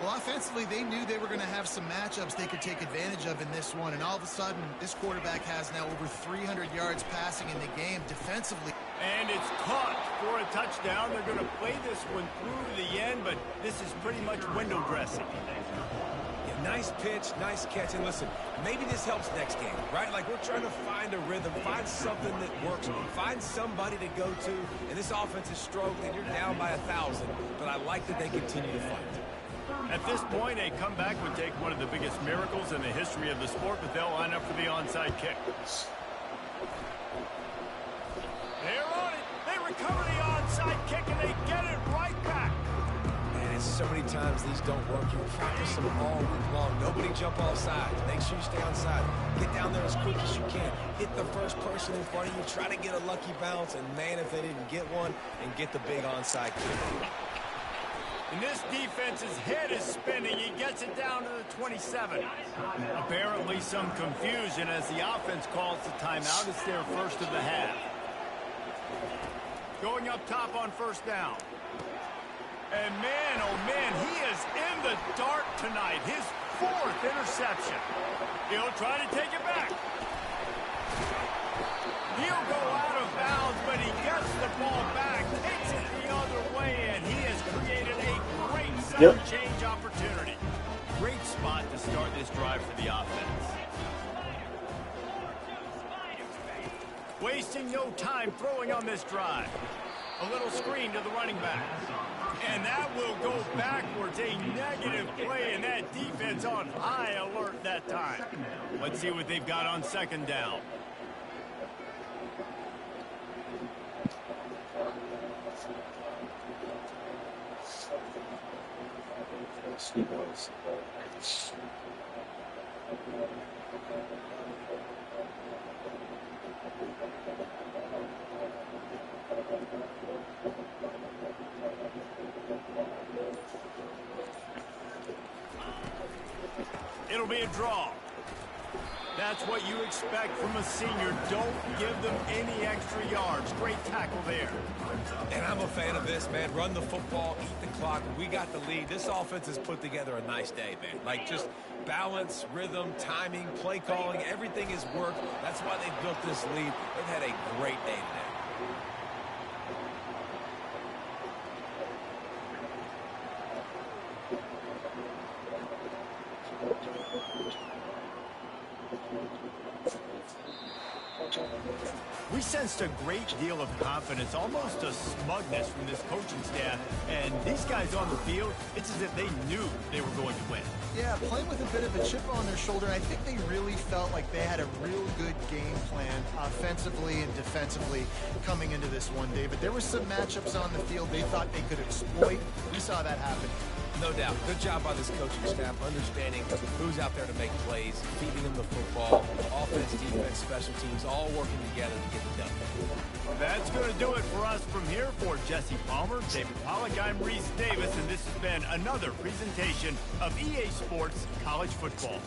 Well, offensively, they knew they were going to have some matchups they could take advantage of in this one, and all of a sudden, this quarterback has now over 300 yards passing in the game defensively. And it's caught for a touchdown. They're going to play this one through to the end, but this is pretty much window dressing. Nice pitch, nice catch, and listen, maybe this helps next game, right? Like we're trying to find a rhythm, find something that works, find somebody to go to, and this offense is struggling. You're down by 1,000, but I like that they continue to fight. At this point, a comeback would take one of the biggest miracles in the history of the sport, but they'll line up for the onside kick. They're on it. They recover the onside kick, and they get it right back. And And so many times these don't work. You practice them all week long. Nobody jump all sides. Make sure you stay on side. Get down there as quick as you can. Hit the first person in front of you. Try to get a lucky bounce. And, man, if they didn't get one, and get the big onside kick. And this defense's head is spinning. He gets it down to the 27. Apparently some confusion as the offense calls the timeout. It's their first of the half. Going up top on first down. And man, oh man, he is in the dark tonight. His 4th interception. He'll try to take it back. He'll go out of bounds, but he gets the ball back, takes it the other way, and he has created a great center change opportunity. Great spot to start this drive for the offense. Wasting no time throwing on this drive. A little screen to the running back. And that will go backwards, a negative play, and that defense on high alert that time. Let's see what they've got on second down. It'll be a draw. That's what you expect from a senior. Don't give them any extra yards. Great tackle there. And I'm a fan of this, man. Run the football, eat the clock. We got the lead. This offense has put together a nice day, man. Like, just balance, rhythm, timing, play calling, everything has worked. That's why they've built this lead. They've had a great day today. We sensed a great deal of confidence, almost a smugness from this coaching staff. And these guys on the field, it's as if they knew they were going to win. Yeah, playing with a bit of a chip on their shoulder. I think they really felt like they had a real good game plan offensively and defensively coming into this one, David. There were some matchups on the field they thought they could exploit. We saw that happen. No doubt. Good job by this coaching staff, understanding who's out there to make plays, feeding them the football, offense, defense, special teams, all working together to get it done. That's going to do it for us from here. For Jesse Palmer, David Pollack, I'm Reese Davis, and this has been another presentation of EA Sports College Football.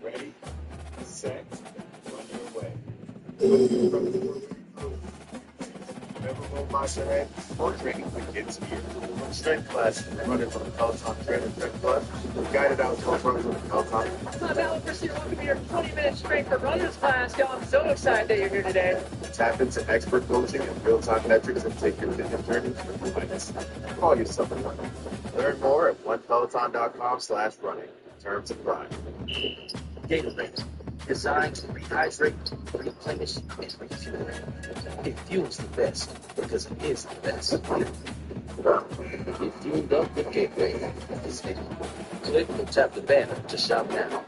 Ready, set, run your way. Memorable Monster Head or training for kids here. Strength class, running from the Peloton Trainer Strength Class. Guided out to runs on the Peloton. I'm Alan Pursuit. Welcome to your 20-minute strength for runners class. Y'all, I'm so excited that you're here today. Tap into expert coaching and real-time metrics and take your fitness journey to new heights. Call yourself a runner. Learn more at onepeloton.com/running. Terms apply. Gatorade, designed to rehydrate, replenish, and refuel. It fuels the best because it is the best. Get fueled up with Gatorade. Click or tap the banner to shop now.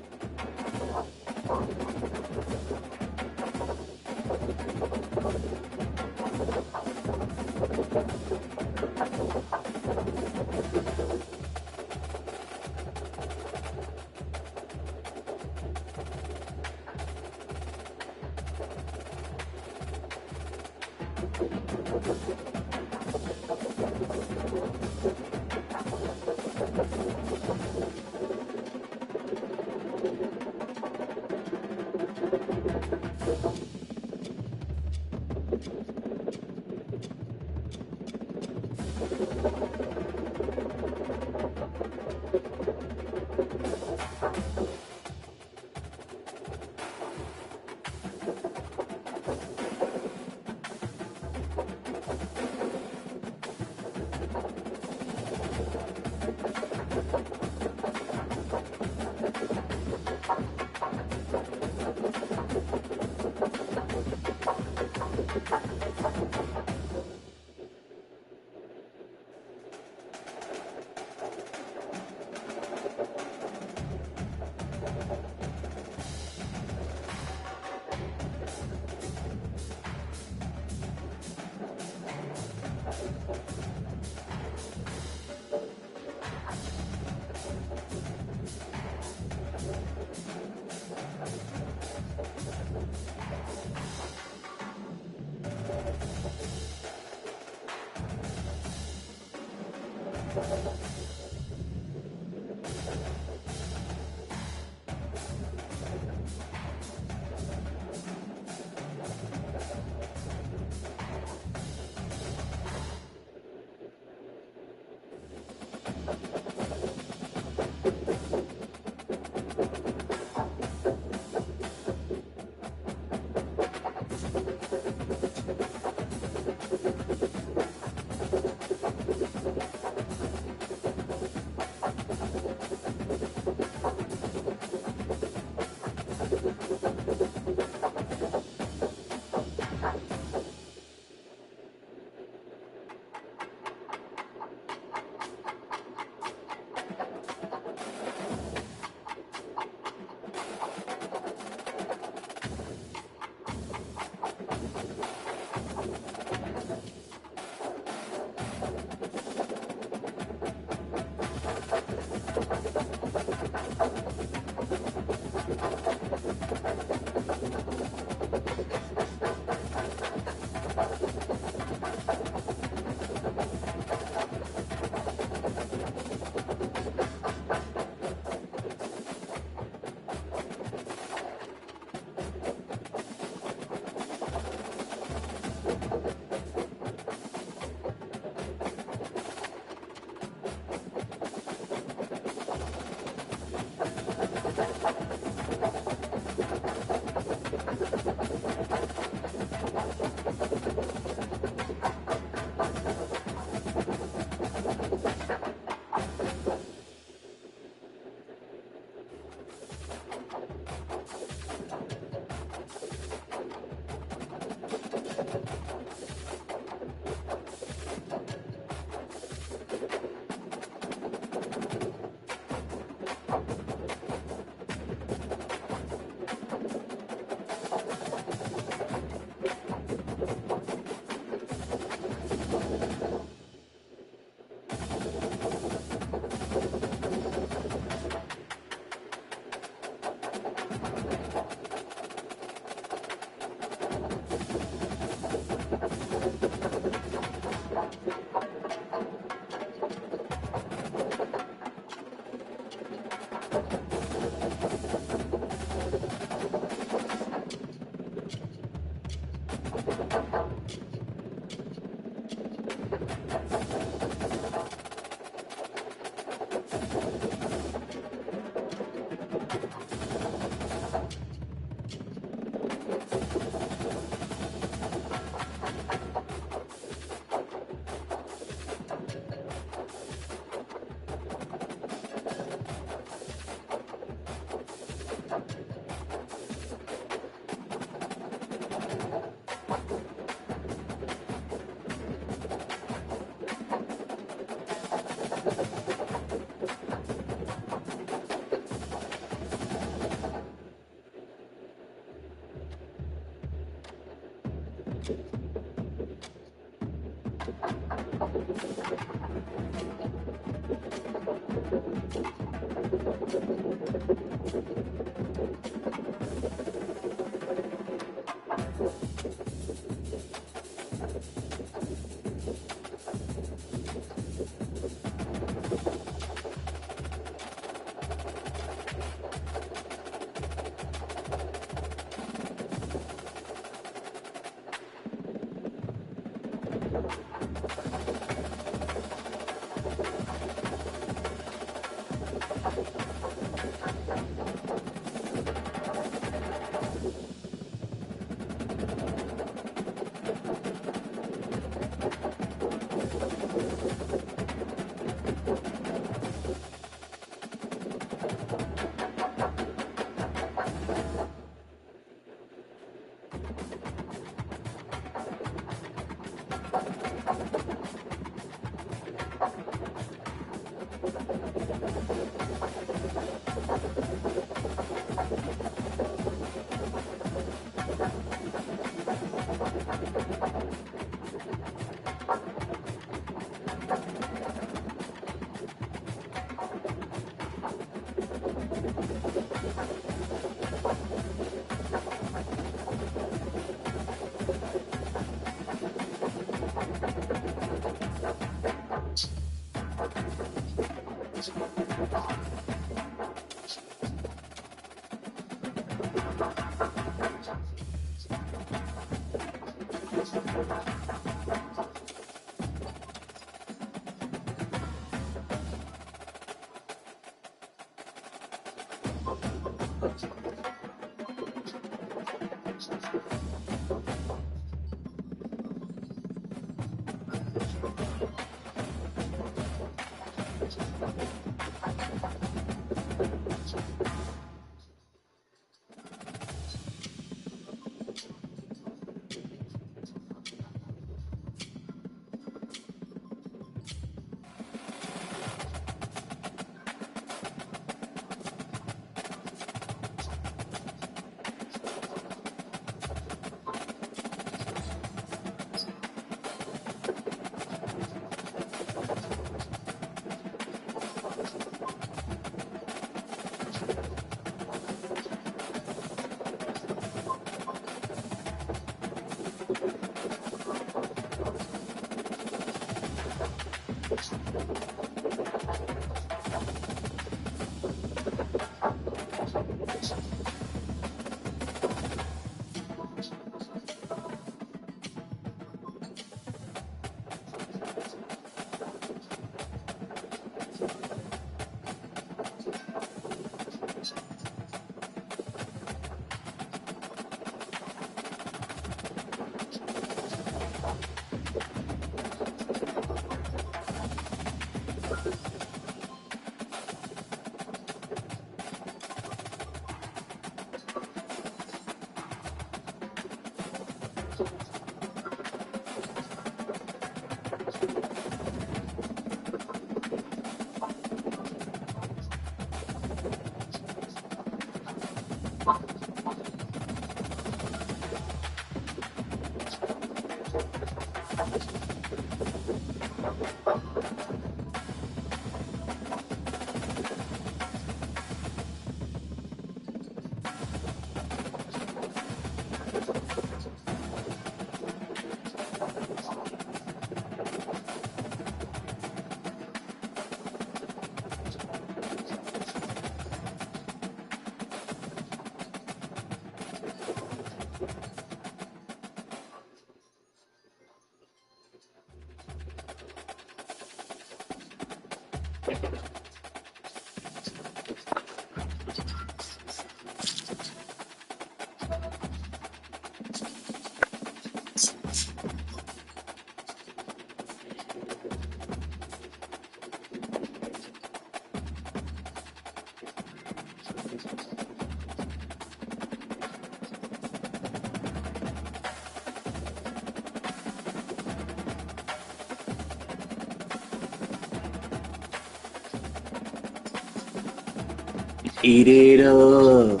Eat it up.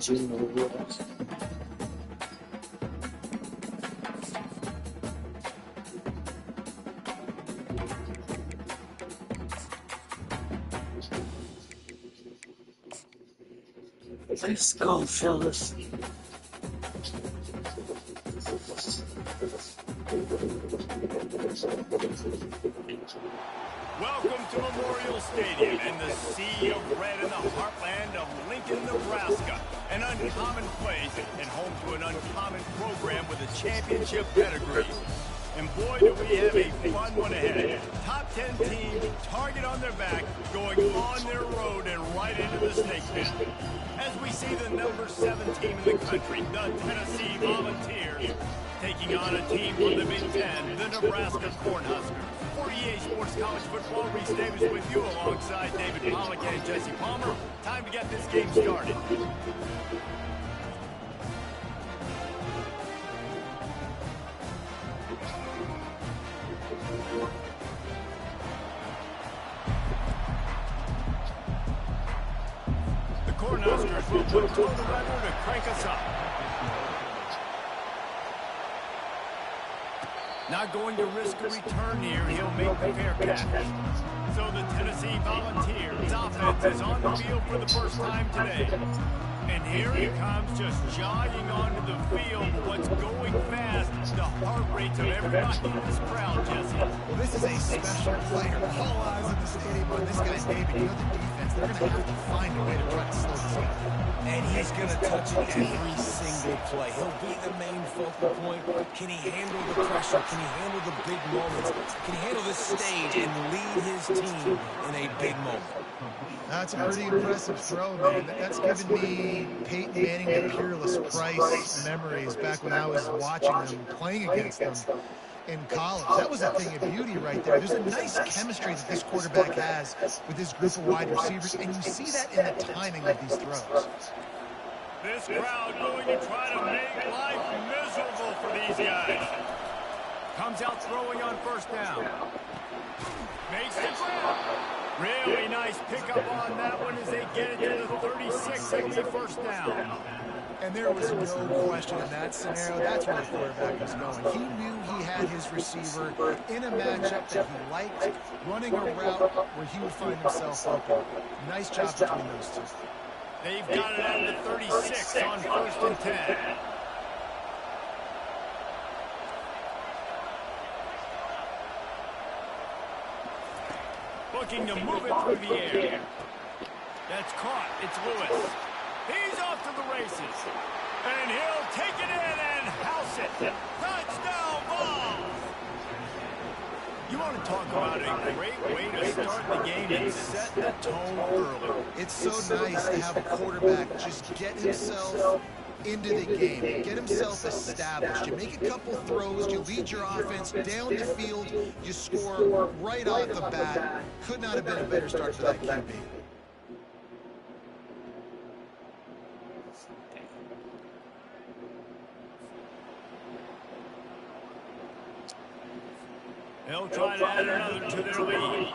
You know what? Let's go, fellas. Welcome to Memorial Stadium and the sea of red in the heartland of Lincoln, Nebraska. An uncommon place and home to an uncommon program with a championship pedigree. And boy, do we have a fun one ahead. Top 10 teams, target on their back, going on their road and right into the snake pit. As we see the number 7 team in the country, the Tennessee Volunteers, taking on a team from the Big Ten, the Nebraska Cornhuskers. For EA Sports College Football, Reese Davis with you alongside David Pollack and Jesse Palmer. Time to get this game started. The Cornhuskers will put toe the weather to crank us up. Not going to risk a return here. He'll make the fair catch. So the Tennessee Volunteers offense is on the field for the first time today. And here he comes, just jogging onto the field. What's going fast? The heart rates of everybody in this crowd, Jesse. Well, this is a special player. All eyes in the stadium on this guy, David. You know the defense. They're going to have to find a way to try to slow this down. And he's going to touch it every single play. He'll be the main focal point. Can he handle the pressure? Can he handle the big moments? Can he handle this stage and lead his team in a big moment? That's a pretty impressive throw, man. That's given me Peyton Manning and Peerless Price memories back when I was watching them, playing against them in college. That was a thing of beauty right there. There's a nice chemistry that this quarterback has with this group of wide receivers, and you see that in the timing of these throws. This crowd going to try to make life miserable for these guys. Comes out throwing on first down. Makes the grab. Really nice pickup on that one as they get it to the 36. It'll be first down. And there was no question in that scenario. That's where the quarterback was going. He knew he had his receiver in a matchup that he liked, running a route where he would find himself open. Nice job between those two. They've got it out to 36 on first and 10. looking to move it through the air. That's caught. It's Lewis. He's off to the races. And he'll take it in and house it. Touchdown ball. You want to talk about a great way to start the game and set the tone early. It's so nice to have a quarterback just get himself into the game, get himself established. You make a couple throws, you lead your offense down the field, you score right off the bat. Could not have been a better start for that QB. They'll try to add another to their lead.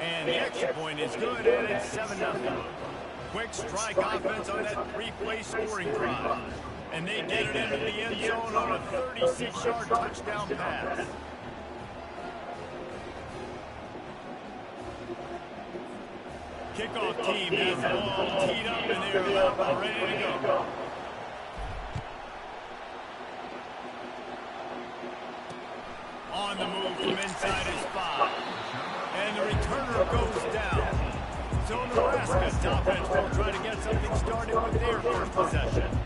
And the extra point is good, and it's 7-0. Quick strike offense on that three-play scoring drive. And they get it into the end zone on a 36-yard touchdown pass. Kickoff team has the ball teed up, and they're about ready to go. On the move from inside his 5. And the returner goes down. So Nebraska's offense will try to get something started with their first possession.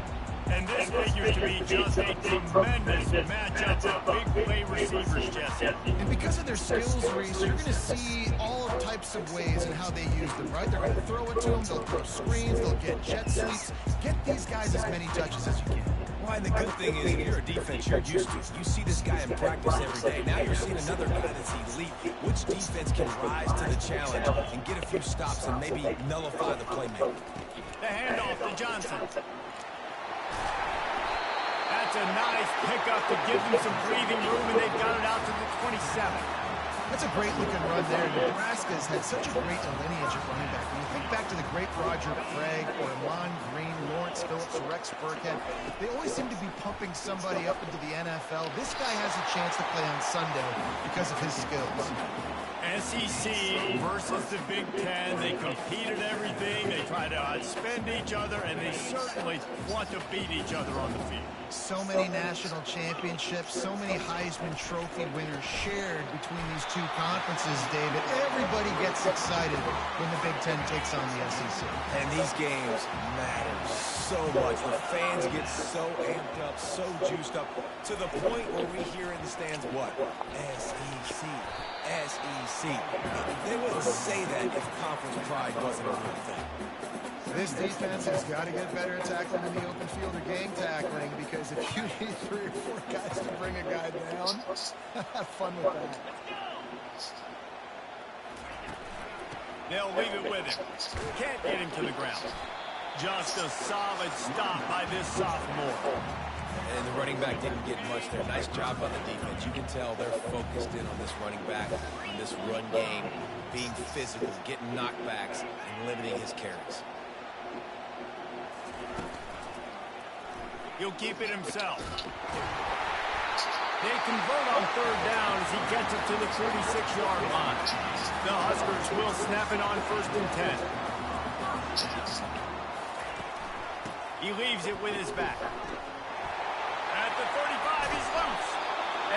And this figures to be just a tremendous matchup of big play receivers, Jesse. And because of their skills, Reese, you're going to see all types of ways in how they use them, right? They're going to throw it to them, they'll throw screens, they'll get jet sweeps. Get these guys as many touches as you can. Well, and the good thing is, if you're a defense, you're used to. You see this guy in practice every day. Now you're seeing another guy that's elite. Which defense can rise to the challenge and get a few stops and maybe nullify the playmaker? The handoff to Johnson. That's a nice pickup to give them some breathing room, and they've got it out to the 27. That's a great looking run there. Nebraska's had such a great lineage of running back. When you think back to the great Roger Craig, or Lon Green, Lawrence Phillips, Rex Burkhead, they always seem to be pumping somebody up into the NFL. This guy has a chance to play on Sunday because of his skills. SEC versus the Big Ten. They compete at everything. They try to outspend each other, and they certainly want to beat each other on the field. So many national championships, so many Heisman Trophy winners shared between these two conferences, David. Everybody gets excited when the Big Ten takes on the SEC. And these games matter so much. The fans get so amped up, so juiced up, to the point where we hear in the stands what? SEC. SEC. They wouldn't say that if conference pride wasn't a real thing. This defense has got to get better at tackling in the open field or gang tackling, because if you need 3 or 4 guys to bring a guy down, have fun with that. They'll leave it with him. Can't get him to the ground. Just a solid stop by this sophomore. And the running back didn't get much there. Nice job by the defense. You can tell they're focused in on this running back, on this run game, being physical, getting knockbacks, and limiting his carries. He'll keep it himself. They convert on 3rd down as he gets it to the 36-yard line. The Huskers will snap it on 1st and 10. He leaves it with his back. At the 35, he's loose.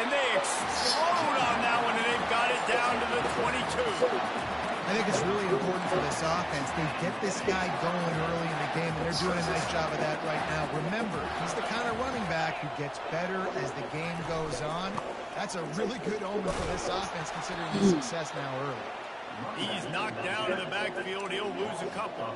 And they explode on that one, and they've got it down to the 22. I think it's really important for this offense. They get this guy going early in the game, and they're doing a nice job of that right now. Remember, he's the kind of running back who gets better as the game goes on. That's a really good omen for this offense, considering his success now early. He's knocked down in the backfield. He'll lose a couple.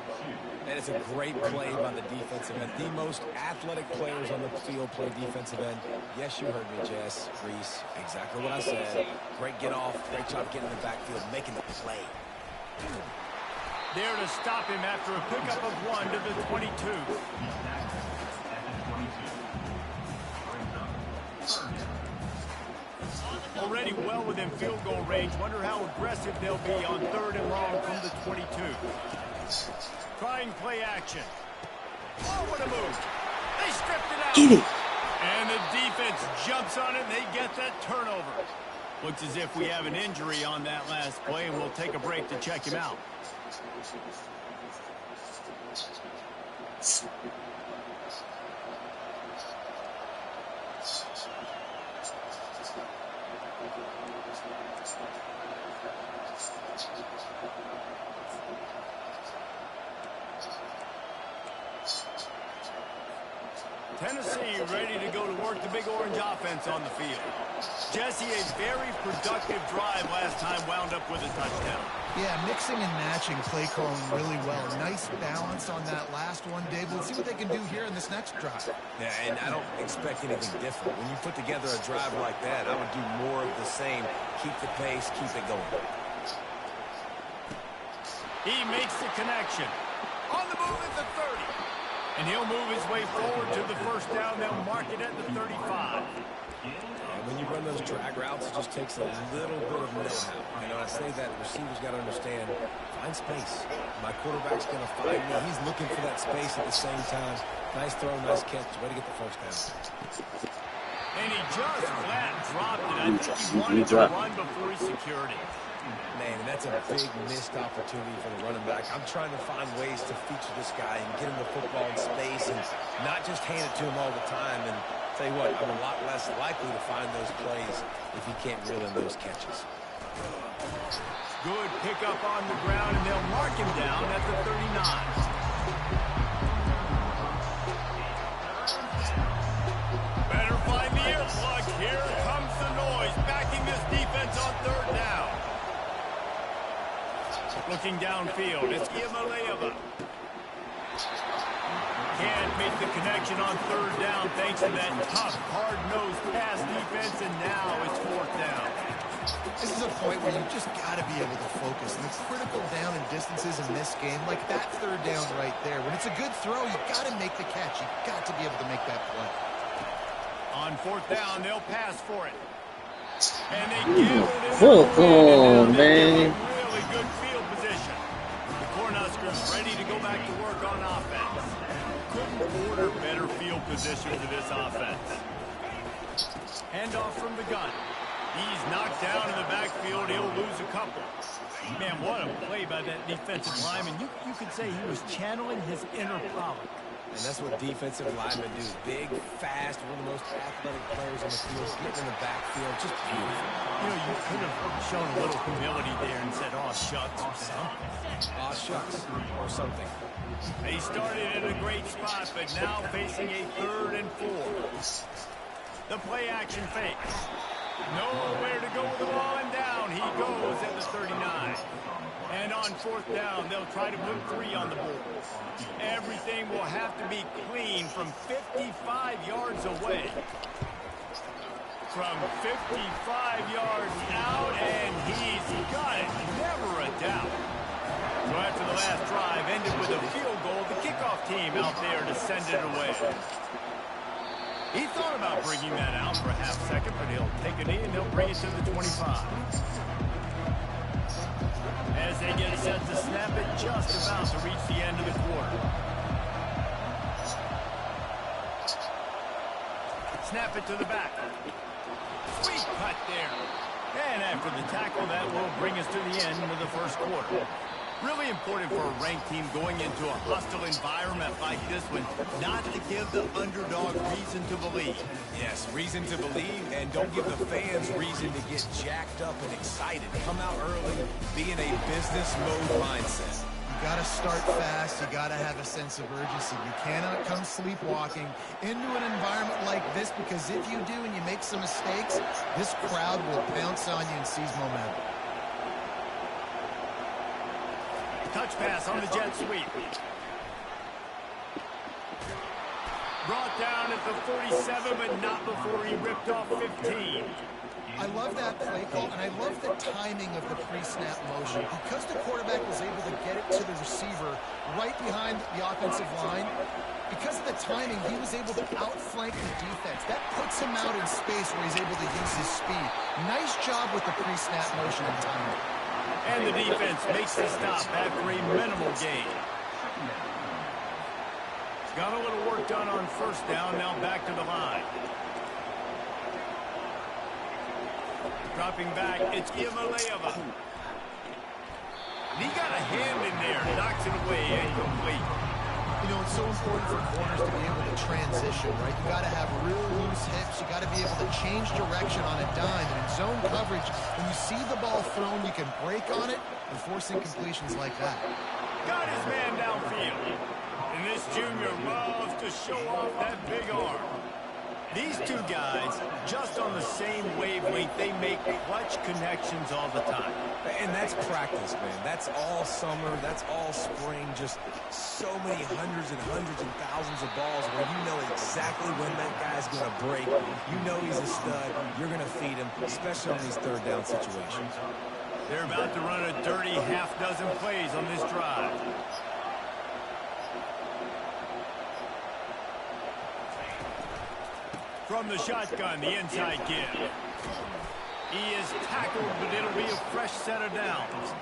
And it's a great play by the defensive end. The most athletic players on the field play defensive end. Yes, you heard me, Jess, Reese. Exactly what I said. Great get off. Great job getting in the backfield, making the play. There to stop him after a pickup of 1 to the 22. Already well within field goal range. Wonder how aggressive they'll be on 3rd and long from the 22. Trying play action. Oh, what a move. They stripped it out. Get it. And the defense jumps on it, and they get that turnover. Looks as if we have an injury on that last play, and we'll take a break to check him out. Tennessee ready to go to work the big orange offense on the field. Jesse, a very productive drive last time wound up with a touchdown. Yeah, mixing and matching play calling really well. Nice balance on that last one, Dave. Let's see what they can do here in this next drive. Yeah, and I don't expect anything different. When you put together a drive like that, I would do more of the same. Keep the pace, keep it going. He makes the connection. On the move at the 30. And he'll move his way forward to the first down. They'll mark it at the 35. And when you run those drag routes, it just takes a little bit of know-how. You know, I say that the receiver's got to understand, find space. My quarterback's going to find me. He's looking for that space at the same time. Nice throw, nice catch. Way to get the first down. And he just flat dropped it. I think he wanted to run before he secured it. Man, and that's a big missed opportunity for the running back. I'm trying to find ways to feature this guy and get him the football in space and not just hand it to him all the time. And tell you what, I'm a lot less likely to find those plays if he can't reel in those catches. Good pickup on the ground, and they'll mark him down at the 39. Better find the earplug. Here comes the noise, backing this defense on third down. Looking downfield, it's Imaleva. Can't make the connection on third down thanks to that tough, hard-nosed pass defense, and now it's fourth down. This is a point where you just got to be able to focus. And the critical down and distances in this game, like that third down right there. When it's a good throw, you got to make the catch. You got to be able to make that play. On fourth down, they'll pass for it. And they gambled it. Oh, man. Really good field position. The Cornhuskers ready to go back to work on offense. Couldn't order better field position for this offense. Handoff from the gun. He's knocked down in the backfield. He'll lose a couple. Man, what a play by that defensive lineman. You could say he was channeling his inner Pollock. And that's what defensive linemen do. Big, fast, one of the most athletic players on the field, getting in the backfield, just beautiful. You know, you could have shown a little humility there and said, "Aw, shucks," or something. Aw, shucks, or something. They started in a great spot, but now facing a 3rd and 4. The play action fake. Nowhere to go with the ball, and down he goes at the 39. And on fourth down, they'll try to put 3 on the board. Everything will have to be clean from 55 yards away. From 55 yards out, and he's got it. Never a doubt. So after the last drive ended with a field goal, the kickoff team out there to send it away. He thought about bringing that out for a half second, but he'll take a knee and he'll bring it to the 25. As they get set to snap it, just about to reach the end of the quarter. Snap it to the back. Sweet cut there. And after the tackle, that will bring us to the end of the first quarter. Really important for a ranked team going into a hostile environment like this one, not to give the underdog reason to believe. Yes, reason to believe, and don't give the fans reason to get jacked up and excited. Come out early, be in a business mode mindset. You got to start fast. You got to have a sense of urgency. You cannot come sleepwalking into an environment like this, because if you do and you make some mistakes, this crowd will pounce on you and seize momentum. Touch pass on the jet sweep. Brought down at the 47, but not before he ripped off 15. I love that play call, and I love the timing of the pre-snap motion. Because the quarterback was able to get it to the receiver right behind the offensive line, because of the timing, he was able to outflank the defense. That puts him out in space where he's able to use his speed. Nice job with the pre-snap motion and timing. And the defense makes the stop after a minimal gain. Got a little work done on first down, now back to the line. Dropping back, it's Imaleva. He got a hand in there, knocks it away, incomplete. You know, it's so important for corners to be able to transition, right? You got to have real loose hips. You got to be able to change direction on a dime. And in zone coverage, when you see the ball thrown, you can break on it and force incompletions like that. Got his man downfield. And this junior loves to show off that big arm. These two guys, just on the same wavelength, they make clutch connections all the time. And that's practice, man. That's all summer. That's all spring. Just so many hundreds and thousands of balls where you know exactly when that guy's going to break. You know he's a stud. You're going to feed him, especially on these third down situations. They're about to run a dirty half-dozen plays on this drive. From the shotgun, the inside give. He is tackled, but it'll be a fresh set of downs.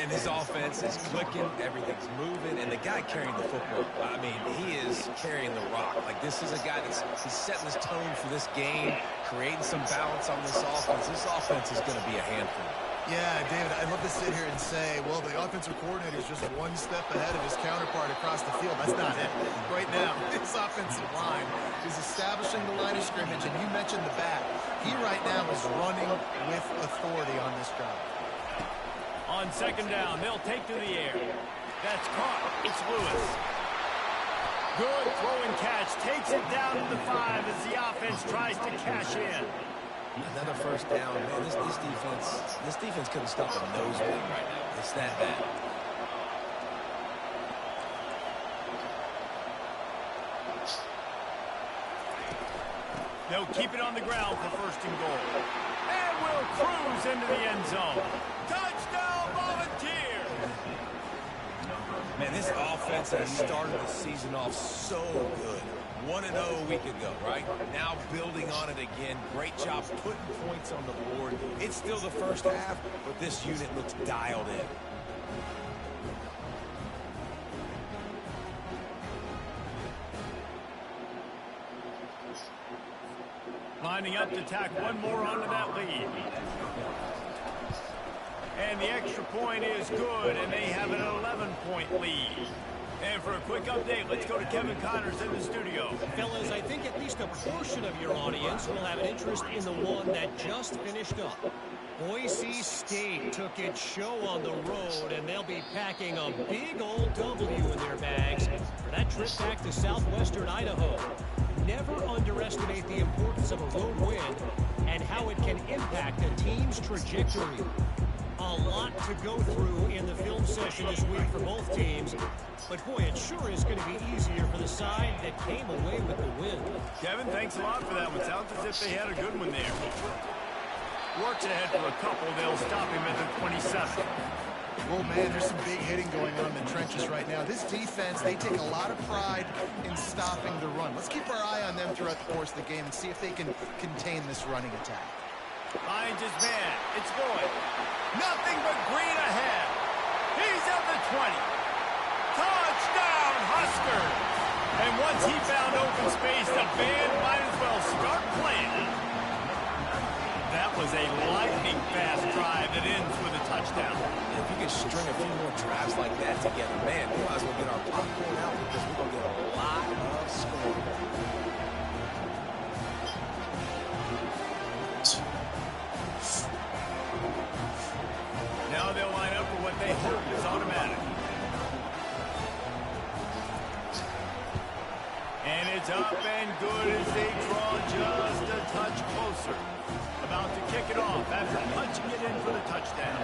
And his offense is clicking, everything's moving, and the guy carrying the football, I mean, he is carrying the rock. Like, this is a guy that's setting his tone for this game, creating some balance on this offense. This offense is going to be a handful. Yeah, David, I'd love to sit here and say, well, the offensive coordinator is just one step ahead of his counterpart across the field. That's not it. Right now, this offensive line is establishing the line of scrimmage, and you mentioned the back. He right now is running with authority on this drive. On second down, they'll take to the air. That's caught. It's Lewis. Good throw and catch. Takes it down to the 5 as the offense tries to cash in. Another first down. Man, this defense couldn't stop a nosebleed right now. It's that bad. They'll keep it on the ground for first and goal. And will cruise into the end zone. Touchdown, Volunteer! Man, this offense has started the season off so good. 1-0 a week ago, right? Now building on it again. Great job putting points on the board. It's still the first half, but this unit looks dialed in. Lining up to tack one more onto that lead. And the extra point is good, and they have an 11-point lead. And for a quick update, let's go to Kevin Connors in the studio. Fellas, I think at least a portion of your audience will have an interest in the one that just finished up. Boise State took its show on the road, and they'll be packing a big old W in their bags for that trip back to southwestern Idaho. Never underestimate the importance of a road win and how it can impact a team's trajectory. A lot to go through in the film session this week for both teams. But, boy, it sure is going to be easier for the side that came away with the win. Kevin, thanks a lot for that one. Sounds as if they had a good one there. Works ahead for a couple. They'll stop him at the 27. Oh, man, there's some big hitting going on in the trenches right now. This defense, they take a lot of pride in stopping the run. Let's keep our eye on them throughout the course of the game and see if they can contain this running attack. Finds his man. It's Boyd. Nothing but green ahead. He's at the 20. Touchdown, Huskers! And once he found open space, the band might as well start playing. That was a lightning-fast drive that ends with a touchdown. If you can string a few more drives like that together, man, we might as well get our popcorn out because we're going to get a lot of scoring. Now they'll line up for what they hope is automatic. And it's up and good as they draw just a touch closer. About to kick it off after punching it in for the touchdown.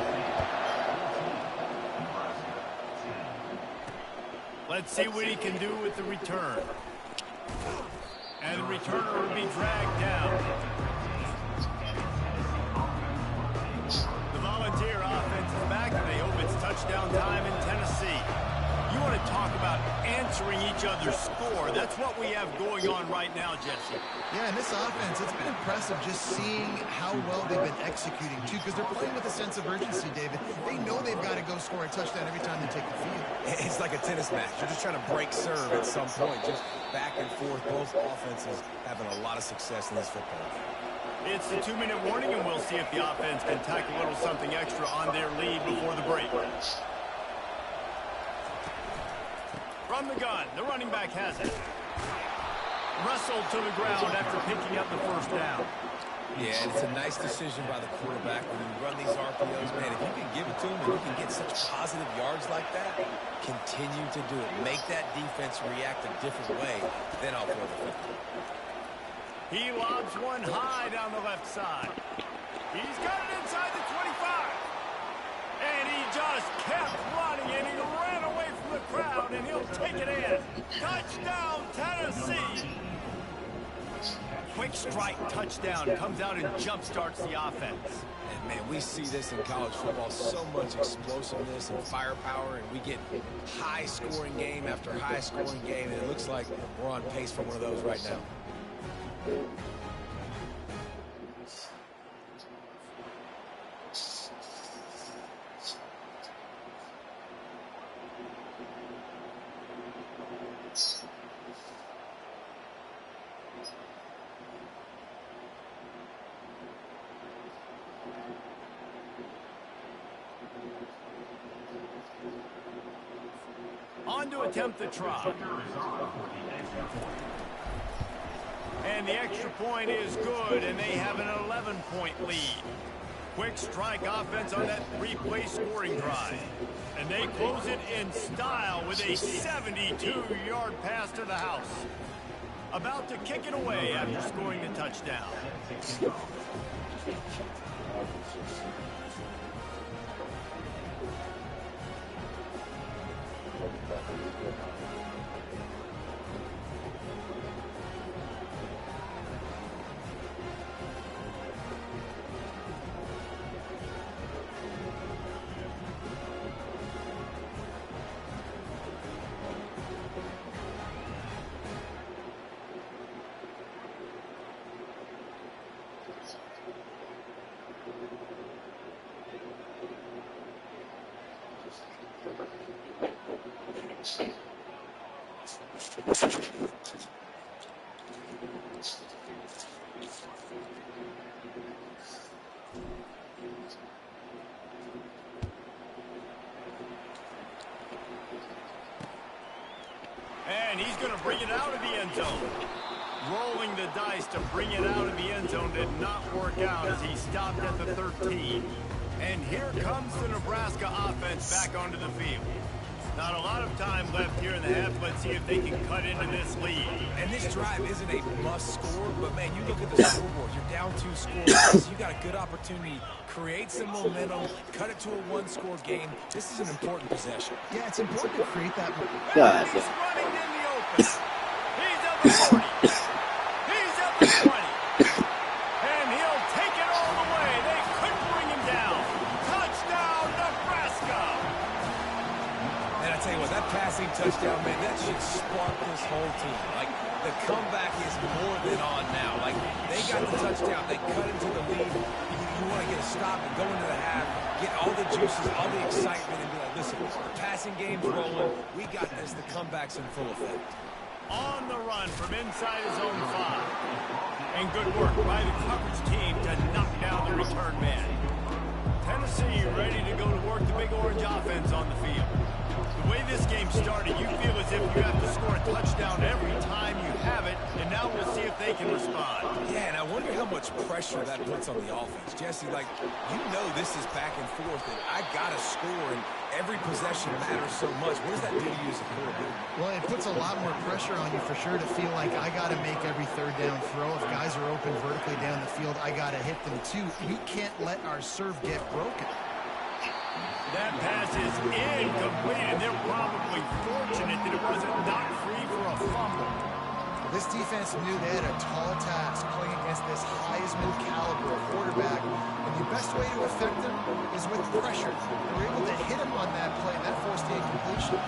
Let's see what he can do with the return. And the returner will be dragged down. The Volunteer offense is back, and they hope it's touchdown time in Tennessee. You want to talk about answering each other's score. That's what we have going on right now, Jesse. Yeah, and this offense, it's been impressive just seeing how well they've been executing, too, because they're playing with a sense of urgency, David. They know they've got to go score a touchdown every time they take the field. It's like a tennis match. You're just trying to break serve at some point, just back and forth. Both offenses having a lot of success in this football game. It's the 2-minute warning, and we'll see if the offense can tack a little something extra on their lead before the break. From the gun, the running back has it. Wrestled to the ground after picking up the first down. Yeah, and it's a nice decision by the quarterback when you run these RPOs. Man, if you can give it to him and you can get such positive yards like that, continue to do it. Make that defense react a different way, then I'll throw the football. He lobs one high down the left side. He's got it inside the 25. And he just kept running, and he ran away from the crowd, and he'll take it in. Touchdown, Tennessee. Quick strike touchdown comes out and jump-starts the offense. And, man, we see this in college football, so much explosiveness and firepower, and we get high-scoring game after high-scoring game, and it looks like we're on pace for one of those right now. On to attempt the try. And the extra point is good, and they have an 11-point lead. Quick strike offense on that three-play scoring drive. And they close it in style with a 72-yard pass to the house. About to kick it away after scoring the touchdown. And he's going to bring it out of the end zone. Rolling the dice to bring it out of the end zone did not work out as he stopped at the 13. And here comes the Nebraska offense back onto the field. Not a lot of time left here in the half. Let's see if they can cut into this lead. And this drive isn't a must score, but, man, you look at the scoreboard. You're down 2 scores. You got a good opportunity. Create some momentum. Cut it to a 1-score game. This is an important possession. Yeah, it's important to create that. God. He's running in the open. He's up the 40. He's up the 20. And he'll take it all the way. They couldn't bring him down. Touchdown, Nebraska. And I tell you what, that passing touchdown, man, that should spark this whole team. Like, the comeback is more than on now. Like, they got the touchdown. They cut into the lead. You want to get a stop and go into the half, get all the juices, all the excitement, and be like, listen, the passing game's rolling. We got this. The comeback's in full effect. On the run from inside his own 5. And good work by the coverage team to knock down the return man. Tennessee ready to go to work the Big Orange offense on the field. The way this game started, you feel as if you have to score a touchdown every time you have it, and now we'll see if they can respond. Yeah, and I wonder how much pressure that puts on the offense. Jesse, like, you know this is back and forth, and I got to score, and every possession matters so much. What does that do to you as a quarterback? Well, it puts a lot more pressure on you for sure to feel like I got to make every third down throw. If guys are open vertically down the field, I got to hit them too. We can't let our serve get broken. That pass is incomplete, and they're probably fortunate that it wasn't knocked free for a fumble. This defense knew they had a tall task playing against this Heisman caliber quarterback, and the best way to affect them is with pressure. They were able to hit him on that play, and that forced the incompletion.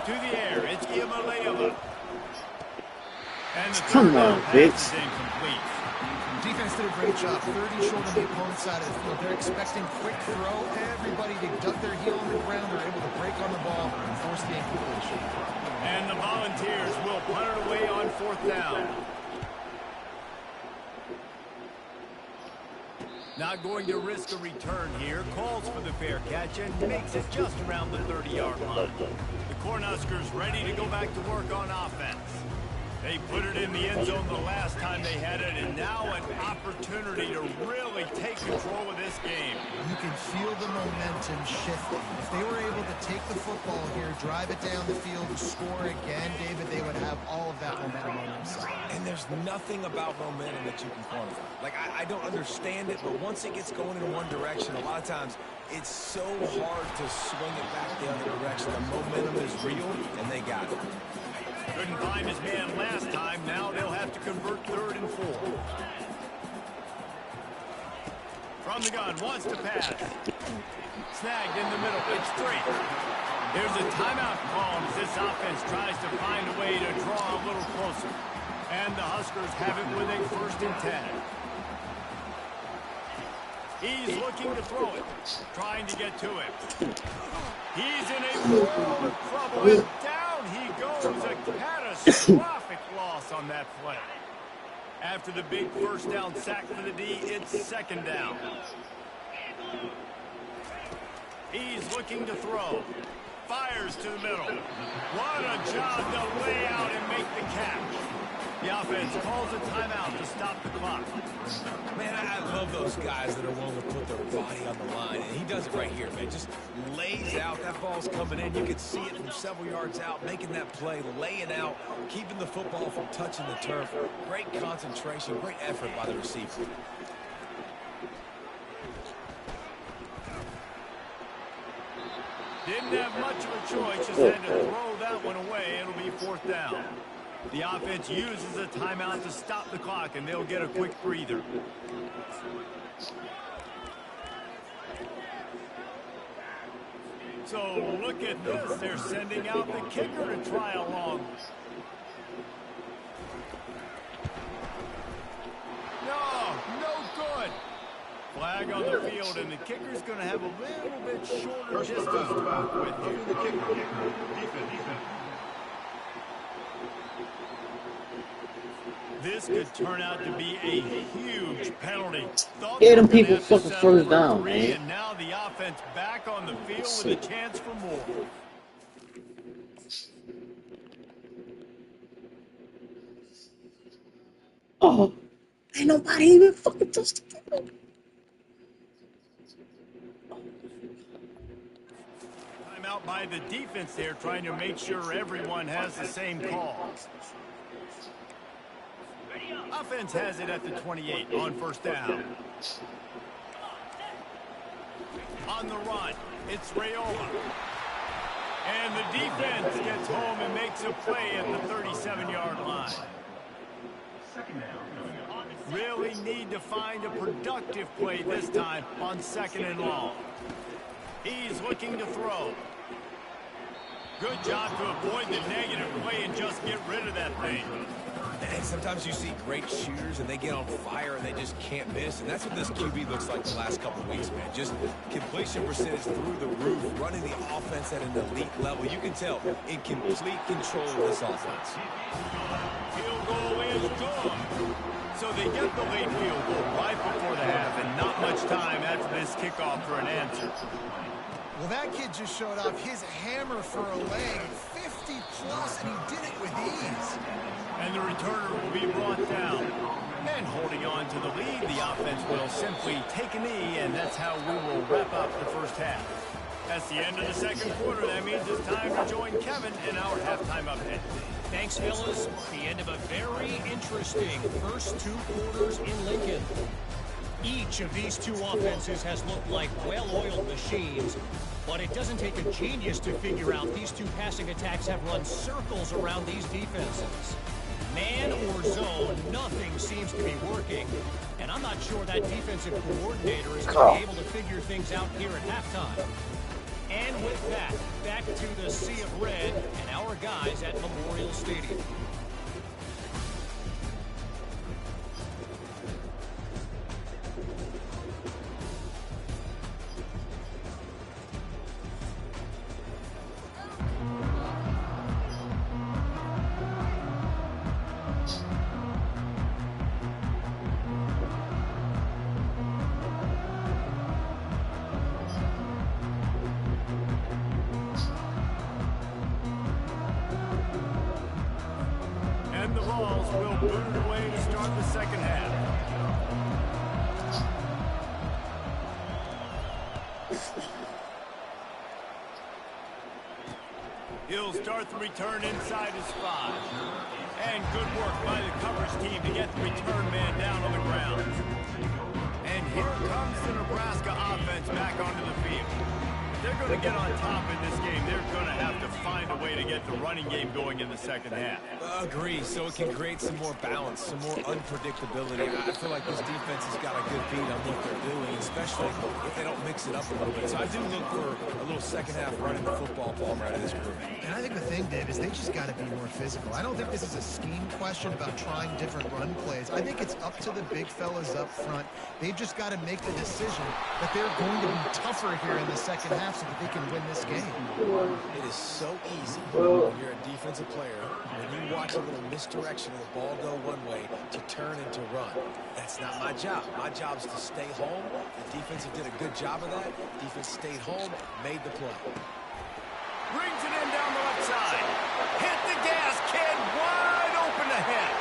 To the air, it's Iamaleava. And the Come on, bitch. is incomplete. Defense did a great job, 30 short on the opponent's side of the field. They're expecting quick throw. Everybody, they dug their heel on the ground. They're able to break on the ball and force the incompletion. And the Volunteers will punt it away on 4th down. Not going to risk a return here. Calls for the fair catch and makes it just around the 30-yard line. The Cornhuskers ready to go back to work on offense. They put it in the end zone the last time they had it, and now an opportunity to really take control of this game. You can feel the momentum shifting. If they were able to take the football here, drive it down the field, and score again, David, they would have all of that momentum on their side. And there's nothing about momentum that you can quantify. Like, I don't understand it, but once it gets going in one direction, a lot of times it's so hard to swing it back the other direction. The momentum is real, and they got it. Couldn't find his man last time. Now they'll have to convert 3rd and 4. From the gun, wants to pass. Snagged in the middle. It's 3. There's a timeout call as this offense tries to find a way to draw a little closer. And the Huskers have it with a 1st and 10. He's looking to throw it. Trying to get to it. He's in a world of trouble, and down he goes. A catastrophic loss on that play. After the big 1st down sack for the D, it's 2nd down. He's looking to throw. Fires to the middle. What a job to lay out and make the catch. The offense calls a timeout to stop the clock. Man, I love those guys that are willing to put their body on the line, and he does it right here, man. Just lays out. That ball's coming in. You can see it from several yards out, making that play, laying out, keeping the football from touching the turf. Great concentration, great effort by the receiver. Didn't have much of a choice, just had to throw that one away. It'll be 4th down. The offense uses a timeout to stop the clock, and they'll get a quick breather. So look at this. They're sending out the kicker to try along. No good. Flag on the field, and the kicker's going to have a little bit shorter distance to work with here. This could turn out to be a huge penalty. Get them people fucking 1st down, man. And now the offense back on the field with a chance for more. Oh, ain't nobody even fucking touched the ball. Timeout by the defense there, trying to make sure everyone has the same call. Offense has it at the 28 on 1st down. On the run, it's Rayola. And the defense gets home and makes a play at the 37-yard line. Really need to find a productive play this time on 2nd and long. He's looking to throw. Good job to avoid the negative play and just get rid of that thing. And sometimes you see great shooters and they get on fire and they just can't miss. And that's what this QB looks like the last couple of weeks, man. Just completion percentage through the roof, running the offense at an elite level. You can tell in complete control of this offense. Field goal is good. So they get the late field goal right before the half, and not much time after this kickoff for an answer. Well, that kid just showed off his hammer for a leg, 50-plus, and he did it with ease. And the returner will be brought down. And holding on to the lead, the offense will simply take a knee, and that's how we will wrap up the 1st half. That's the end of the 2nd quarter. That means it's time to join Kevin in our halftime update. Thanks, fellas. The end of a very interesting first 2 quarters in Lincoln. Each of these 2 offenses has looked like well-oiled machines, but it doesn't take a genius to figure out these 2 passing attacks have run circles around these defenses. Man or zone, nothing seems to be working, and I'm not sure that defensive coordinator is going to be able to figure things out here at halftime. And with that, back to the Sea of Red and our guys at Memorial Stadium. the Vols will boot it away to start the second half. He'll start the return inside his 5. And good work by the coverage team to get the return man down on the ground. And here comes the Nebraska offense back onto the field. If they're going to get on top in this game, they're going to have to find a way to get the running game going in the second half. Agree, so it can create some more balance, some more unpredictability. I feel like this defense has got a good beat on what they're doing, especially if they don't mix it up a little bit. So I do look for a little second half running the football Palmer out of this group. And I think the thing, Dave, is they just got to be more physical. I don't think this is a scheme question about trying different run plays. I think it's up to the big fellas up front. They've just got to make the decision that they're going to be tougher here in the second half so that they can win this game. It is so easy when you're a defensive player, when you watch a little misdirection of the ball go one way to turn and to run. That's not my job. My job is to stay home. The defense did a good job of that. Defense stayed home, made the play. Brings it in down the left side. Hit the gas, kid, wide open ahead.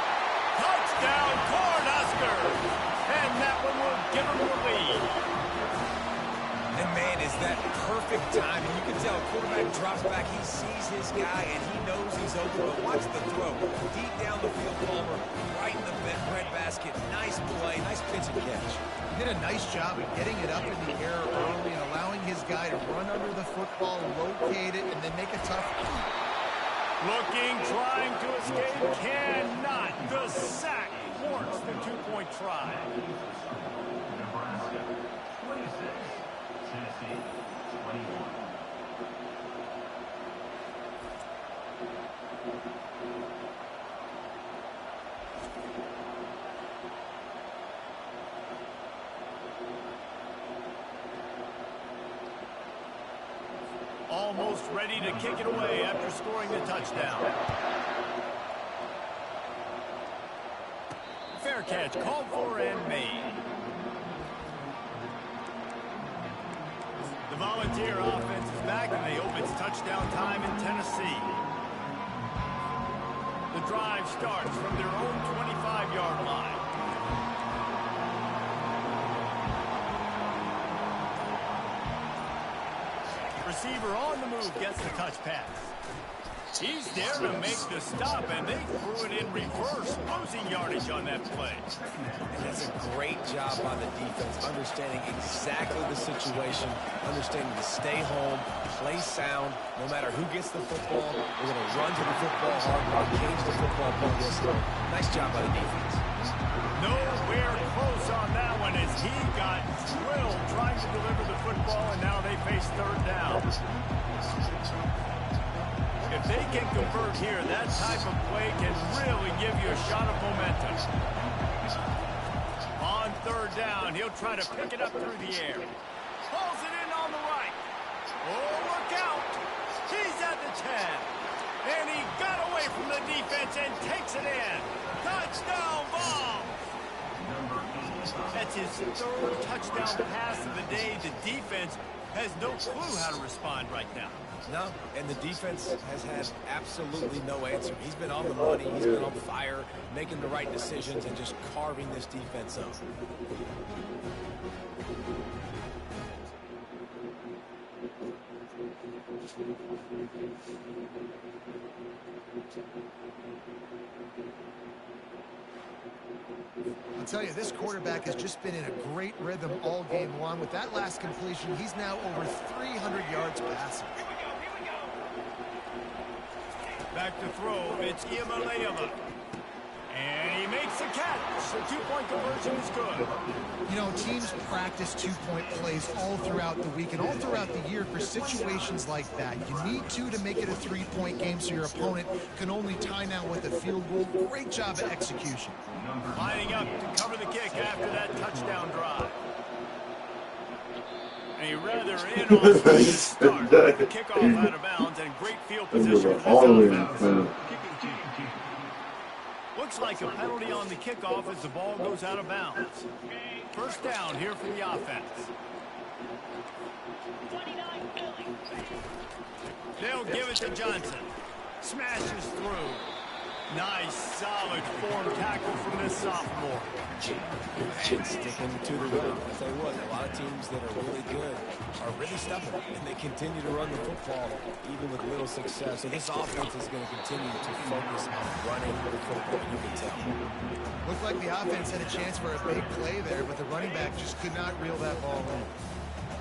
Touchdown, Cornhuskers. And that one will give them the lead. And man, is that perfect timing. You can tell quarterback drops back. He sees his guy, and he knows he's open. But watch the throw. Deep down the field, Palmer, right in the bread basket. Nice play, nice pitch and catch. He did a nice job of getting it up in the air early and allowing his guy to run under the football, locate it, and then make a tough. Looking, trying to escape, cannot. The sack warrants the two-point try. Nebraska 26, Tennessee 21. Almost ready to kick it away after scoring the touchdown. Fair catch called for and made. The Volunteer offense is back and they open its touchdown time in Tennessee. The drive starts from their own 25-yard line. Receiver on the move gets the touch pass. He's there to make the stop, and they threw it in reverse, losing yardage on that play. And that's a great job by the defense, understanding exactly the situation, understanding to stay home, play sound. No matter who gets the football, we're going to run to the football hard, we're going to cage the football ball. Nice job by the defense. Nowhere close on that one as he got drilled trying to deliver the football, and now they face third down. If they can convert here, that type of play can really give you a shot of momentum. On third down, he'll try to pick it up through the air. Pulls it in on the right. Oh, look out. He's at the 10. And he got away from the defense and takes it in. Touchdown ball. That's his third touchdown pass of the day. The defense has no clue how to respond right now. No, and the defense has had absolutely no answer. He's been on the money, he's been on fire, making the right decisions and just carving this defense up. I'll tell you, this quarterback has just been in a great rhythm all game long. With that last completion, he's now over 300 yards passing. Back to throw, it's Iamaleava. And he makes the catch. The two-point conversion is good. You know, teams practice two-point plays all throughout the week and all throughout the year for situations like that. You need to make it a three-point game so your opponent can only tie now with a field goal. Great job of execution. Lining up to cover the kick after that touchdown drive. A rather inauspicious start. The kickoff out of bounds and great field position for this offense. Looks like a penalty on the kickoff as the ball goes out of bounds. First down here for the offense. They'll give it to Johnson. Smashes through. Nice, solid form tackle from this sophomore. And sticking to the run. I'll tell you what, a lot of teams that are really good are really stubborn, and they continue to run the football even with little success. So this offense is going to continue to focus on running the football, you can tell. Looked like the offense had a chance for a big play there, but the running back just could not reel that ball in.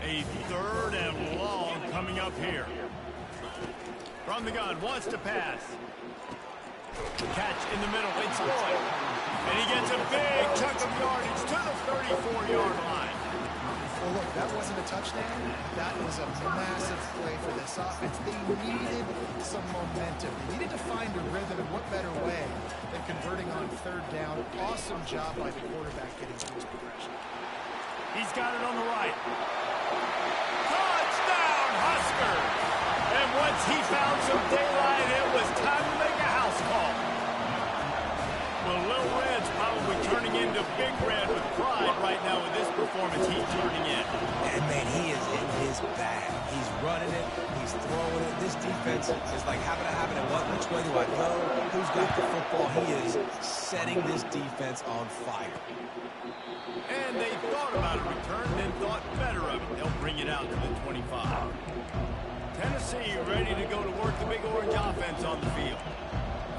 A 3rd and long coming up here. From the gun, wants to pass. Catch in the middle, it's Lloyd. And he gets a big chunk of yardage to the 34-yard line. Well, look, that wasn't a touchdown. That was a massive play for this offense. They needed some momentum. They needed to find a rhythm, and what better way than converting on 3rd down. Awesome job by the quarterback getting through his progression. He's got it on the right. Touchdown, Huskers! And once he found some daylight, it was time to make a house call. Well, Little Red's probably turning into Big Red with pride right now with this performance he's turning in. And, man, he is in his bag. He's running it. He's throwing it. This defense is like, having it. Which way do I go? Who's got the football? He is setting this defense on fire. And they thought about a return, then thought better of it. They'll bring it out to the 25. Tennessee ready to go to work the Big Orange offense on the field.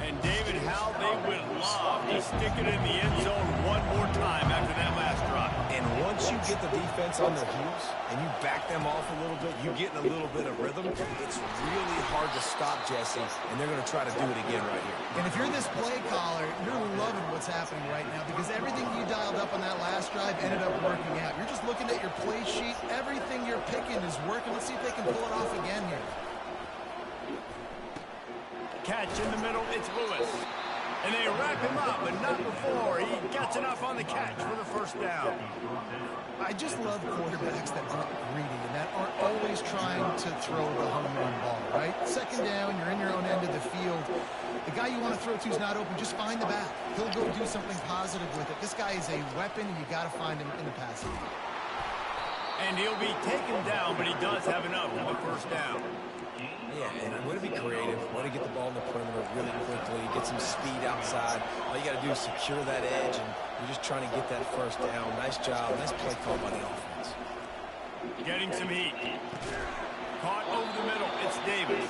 And David, how they would love to stick it in the end zone one more time after that last drive. And once you get the defense on their heels and you back them off a little bit, you get in a little bit of rhythm, it's really hard to stop Jesse, and they're going to try to do it again right here. And if you're this play caller, you're loving what's happening right now because everything you dialed up on that last drive ended up working out. You're just looking at your play sheet. Everything you're picking is working. Let's see if they can pull it off again here. Catch in the middle, it's Lewis. And they wrap him up, but not before he gets enough on the catch for the 1st down. I just love quarterbacks that aren't greedy and that aren't always trying to throw the home run ball, right? 2nd down, you're in your own end of the field. The guy you want to throw to is not open. Just find the back. He'll go do something positive with it. This guy is a weapon, and you got to find him in the passing game. And he'll be taken down, but he does have enough for the 1st down. Yeah, and I'm going to be creative. I want to get the ball in the perimeter really quickly, get some speed outside. All you got to do is secure that edge, and you're just trying to get that 1st down. Nice job. Nice play call by the offense. Getting some heat. Caught over the middle. It's Davis.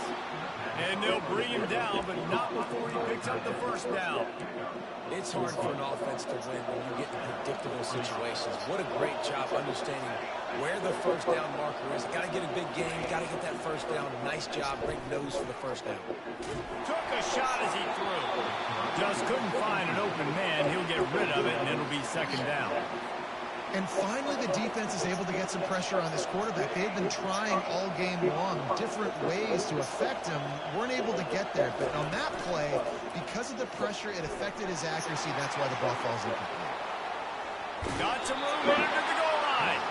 And they'll bring him down, but not before he picks up the 1st down. It's hard for an offense to win when you get in predictable situations. What a great job understanding where the 1st down marker is. Got to get a big game. Got to get that 1st down. Nice job. Great nose for the 1st down. Took a shot as he threw. Just couldn't find an open man. He'll get rid of it, and it'll be 2nd down. And finally, the defense is able to get some pressure on this quarterback. They've been trying all game long different ways to affect him. Weren't able to get there. But on that play, because of the pressure, it affected his accuracy. That's why the ball falls incomplete. Got some room in it at the goal line.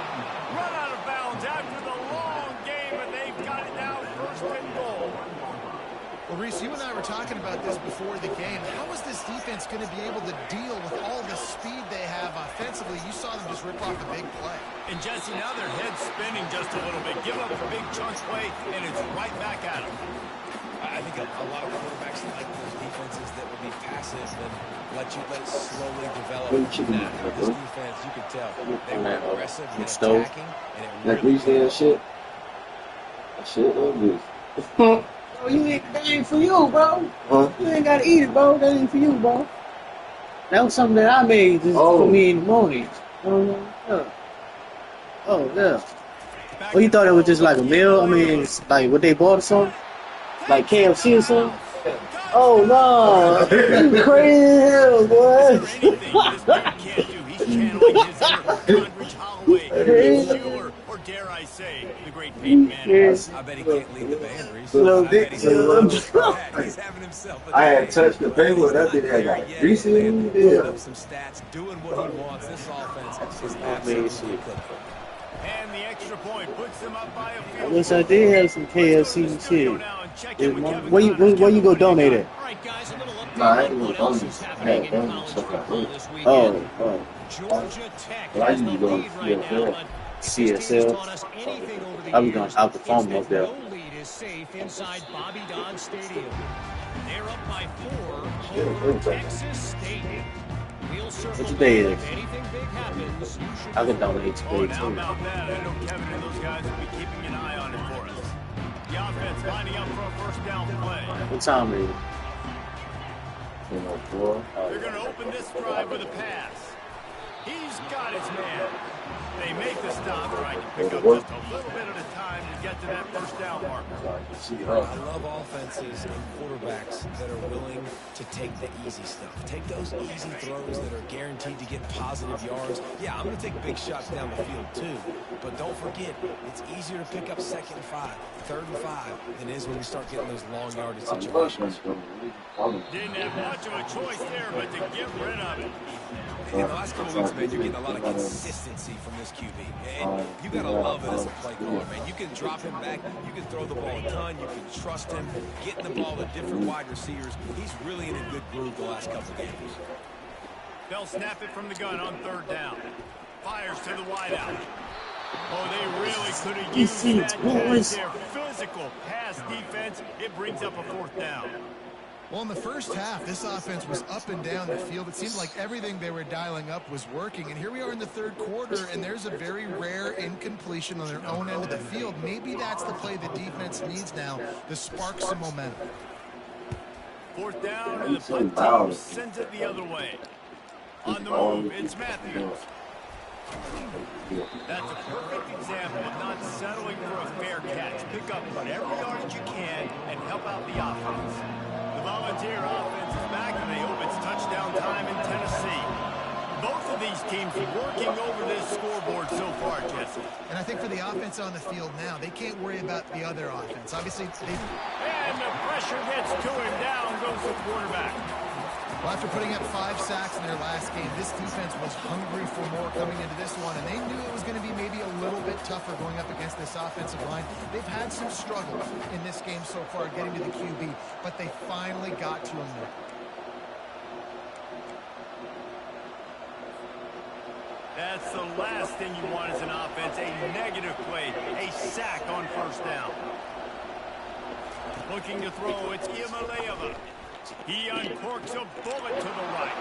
Run out of bounds after the long game, and they've got it now 1st and goal. Well, Reese, you and I were talking about this before the game. How is this defense going to be able to deal with all the speed they have offensively? You saw them just rip off the big play. And, Jesse, now their head's spinning just a little bit. Give up a big chunk play, and it's right back at them. I think a lot of quarterbacks like those defenses that will be passive and let it slowly develop. This defense, you can tell, they were aggressive and attacking, and it really... That shit love this. Oh, that ain't for you, bro. Huh? You ain't gotta eat it, bro. That ain't for you, bro. That was something that I made just for me in the morning. Yeah. Oh, yeah. Oh, you thought it was just like a meal? I mean, it's like what they bought or something? Like KFC or something? Oh, no. Crazy, boy. Or dare I say, the great Peyton Manning. I bet he can't leave the boundaries. He's having himself I had touched the paper. That thing had like grease in it. Put up some stats, doing what he wants. This offense is absolutely cooking. And the extra point puts them up by a field. I wish I did have some KFC and shit. Where you go donate it? I ain't gonna donate it. Oh. Georgia Tech has the lead right now, but CSL. I was going out the phone up there. No lead is safe inside Bobby Dodd Stadium. They're up by 4 over Texas State. We'll circle What's the day back. is? If anything big happens, you should I can dominate Oh, today and how too. about that? I know Kevin and those guys will be keeping an eye on it for us. The offense lining up for a first down play. What time is it? They're going to open this drive with a pass. He's got his man. They make the stop, trying to pick up just a little bit at a time to get to that first down marker. I love offenses and quarterbacks that are willing to take the easy stuff. Take those easy throws that are guaranteed to get positive yards. Yeah, I'm going to take big shots down the field too. But don't forget, it's easier to pick up 2nd and 5, 3rd and 5 than it is when you start getting those long yardage situations. Didn't have much of a choice there, but to get rid of it. In the last couple weeks, man, you're getting a lot of consistency from this QB. And you got to love it as a play caller, man. You can drop him back. You can throw the ball a ton. You can trust him. Getting the ball to different wide receivers. He's really in a good groove the last couple games. They'll snap it from the gun on 3rd down. Fires to the wideout. Oh, they really could have used that pass there. Physical pass defense. It brings up a 4th down. Well, in the first half, this offense was up and down the field. It seemed like everything they were dialing up was working. And here we are in the 3rd quarter, and there's a very rare incompletion on their own end of the field. Maybe that's the play the defense needs now to spark some momentum. 4th down, and the punt team sends it the other way. On the move, it's Matthews. That's a perfect example of not settling for a fair catch. Pick up every yardage you can and help out the offense. The Volunteer offense is back, and they hope it's touchdown time in Tennessee. Both of these teams working over this scoreboard so far, Jesse. And I think for the offense on the field now, they can't worry about the other offense. Obviously, And the pressure gets to him. Down goes the quarterback. Well, after putting up 5 sacks in their last game, this defense was hungry for more coming into this one, and they knew it was going to be maybe a little bit tougher going up against this offensive line. They've had some struggles in this game so far getting to the QB, but they finally got to him there. That's the last thing you want as an offense, a negative play, a sack on 1st down. Looking to throw, it's Iamaleava. He uncorks a bullet to the right.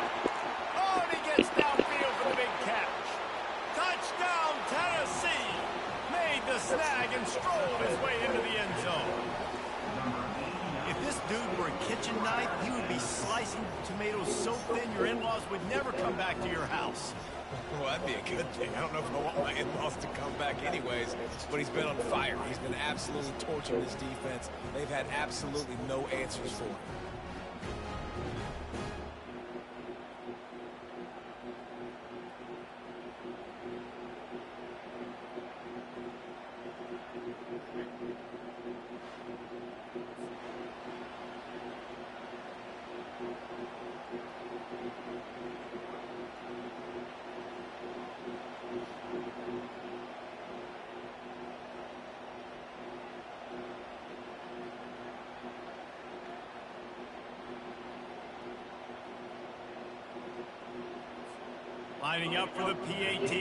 Oh, and he gets downfield for the big catch. Touchdown, Tennessee! Made the snag and strolled his way into the end zone. If this dude were a kitchen knife, he would be slicing tomatoes so thin your in-laws would never come back to your house. Well, that'd be a good thing. I don't know if I want my in-laws to come back anyways, but he's been on fire. He's been absolutely torching this defense. They've had absolutely no answers for him. Lining up for the PAT.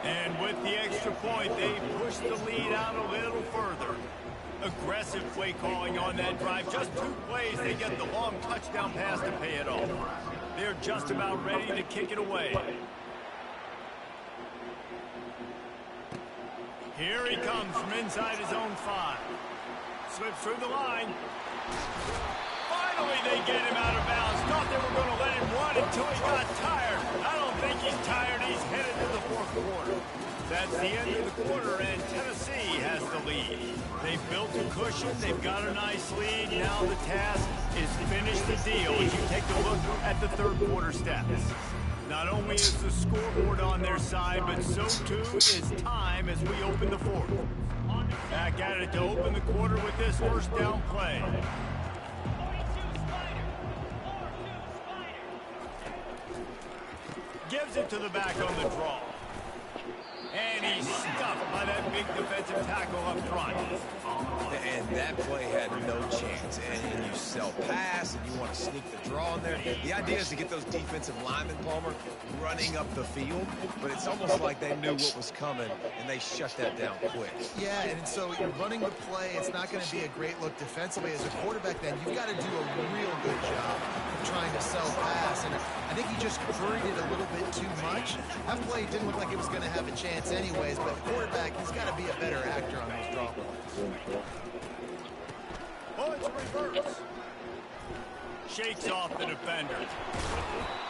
And with the extra point, they push the lead out a little further. Aggressive play calling on that drive. Just 2 plays, they get the long touchdown pass to pay it off. They're just about ready to kick it away. Here he comes from inside his own 5. Slips through the line. Finally, they get him out of bounds. Thought they were going to let him run until he got tired. I don't think he's tired. He's headed to the 4th quarter. That's the end of the quarter, and Tennessee has the lead. They've built a cushion. They've got a nice lead. Now the task is finish the deal as you take a look at the 3rd quarter stats. Not only is the scoreboard on their side, but so too is time as we open the 4th. Back at it to open the quarter with this first down play. Gives it to the back on the draw. And he's stuffed by that big defensive tackle up front. And that play had no chance. And you sell pass, and you want to sneak the draw in there. The idea is to get those defensive linemen, Palmer, running up the field. But it's almost like they knew what was coming, and they shut that down quick. Yeah, and so you're running the play. It's not going to be a great look defensively. As a quarterback, then, you've got to do a real good job of trying to sell pass. And I think he just hurried it a little bit too much. That play didn't look like it was going to have a chance anyways, but the quarterback, he's got to be a better actor on those draw plays. Oh, it's reverse. Shakes off the defender.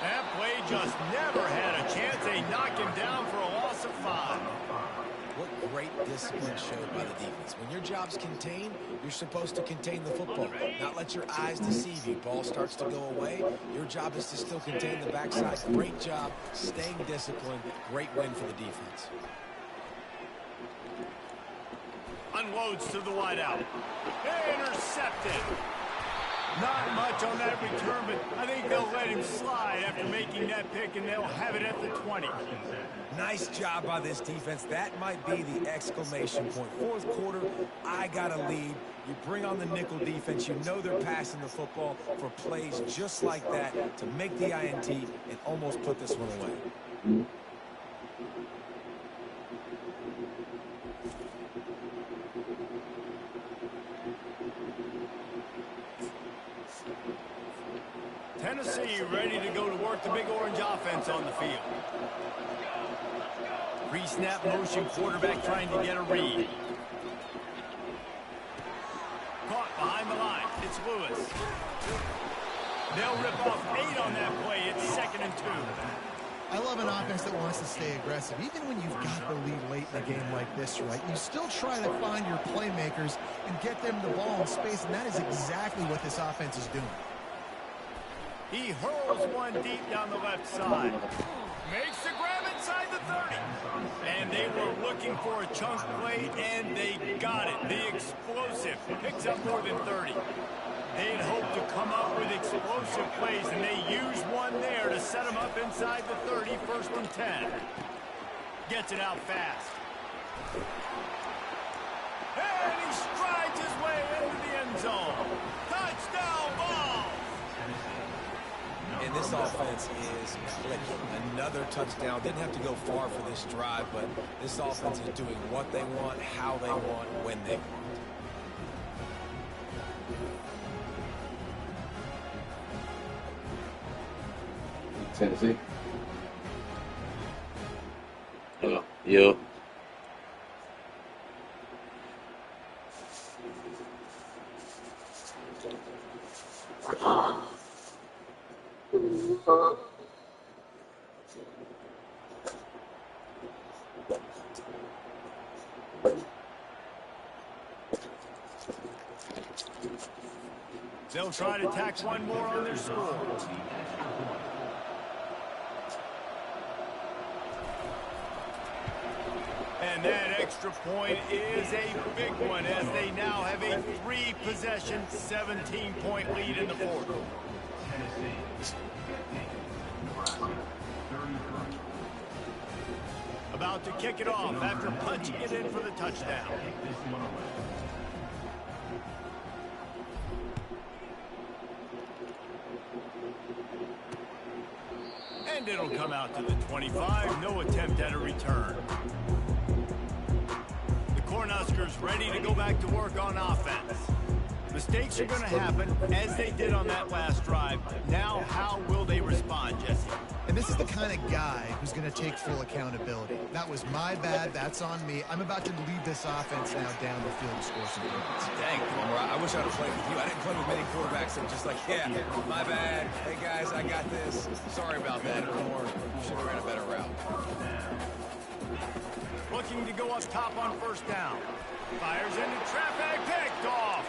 That play just never had a chance. They knock him down for a loss of 5. What great discipline showed by the defense. When your job's contained, you're supposed to contain the football, not let your eyes deceive you. Ball starts to go away. Your job is to still contain the backside. Great job staying disciplined. Great win for the defense. Unloads to the wideout. Intercepted. Not much on that return, but I think they'll let him slide after making that pick, and they'll have it at the 20. Nice job by this defense. That might be the exclamation point. Fourth quarter, I got a lead. You bring on the nickel defense. You know they're passing the football for plays just like that to make the INT and almost put this one away. Tennessee ready to go to work the big orange offense on the field. Pre-snap motion, quarterback trying to get a read. Caught behind the line. It's Lewis. They'll rip off 8 on that play. It's 2nd and 2. I love an offense that wants to stay aggressive. Even when you've got the lead late in a game like this, right, you still try to find your playmakers and get them the ball in space, and that is exactly what this offense is doing. He hurls one deep down the left side. Makes the grab inside the 30. And they were looking for a chunk play, and they got it. The explosive picks up more than 30. They'd hoped to come up with explosive plays, and they used one there to set them up inside the 30, 1st and 10. Gets it out fast. And he strides his way into the end zone. Touchdown ball! And this offense is clicking. Another touchdown. Didn't have to go far for this drive, but this offense is doing what they want, how they want, when they want. Tennessee. Yeah. They'll try to tack one more on their score. And that extra point is a big one as they now have a 3-possession, 17-point lead in the 4th. About to kick it off after punching it in for the touchdown. And it'll come out to the 25. No attempt at a return. The Cornhuskers ready to go back to work on offense. Mistakes are going to happen, as they did on that last drive. Now, how will they respond, Jesse? And this is the kind of guy who's going to take full accountability. That was my bad. That's on me. I'm about to lead this offense now down the field to score some points. Dang, Palmer, I wish I'd have played with you. I didn't play with many quarterbacks that were just like, yeah, my bad. Hey, guys, I got this. Sorry about that. Or should have ran a better route. Looking to go up top on 1st down. Fires into traffic. Picked off.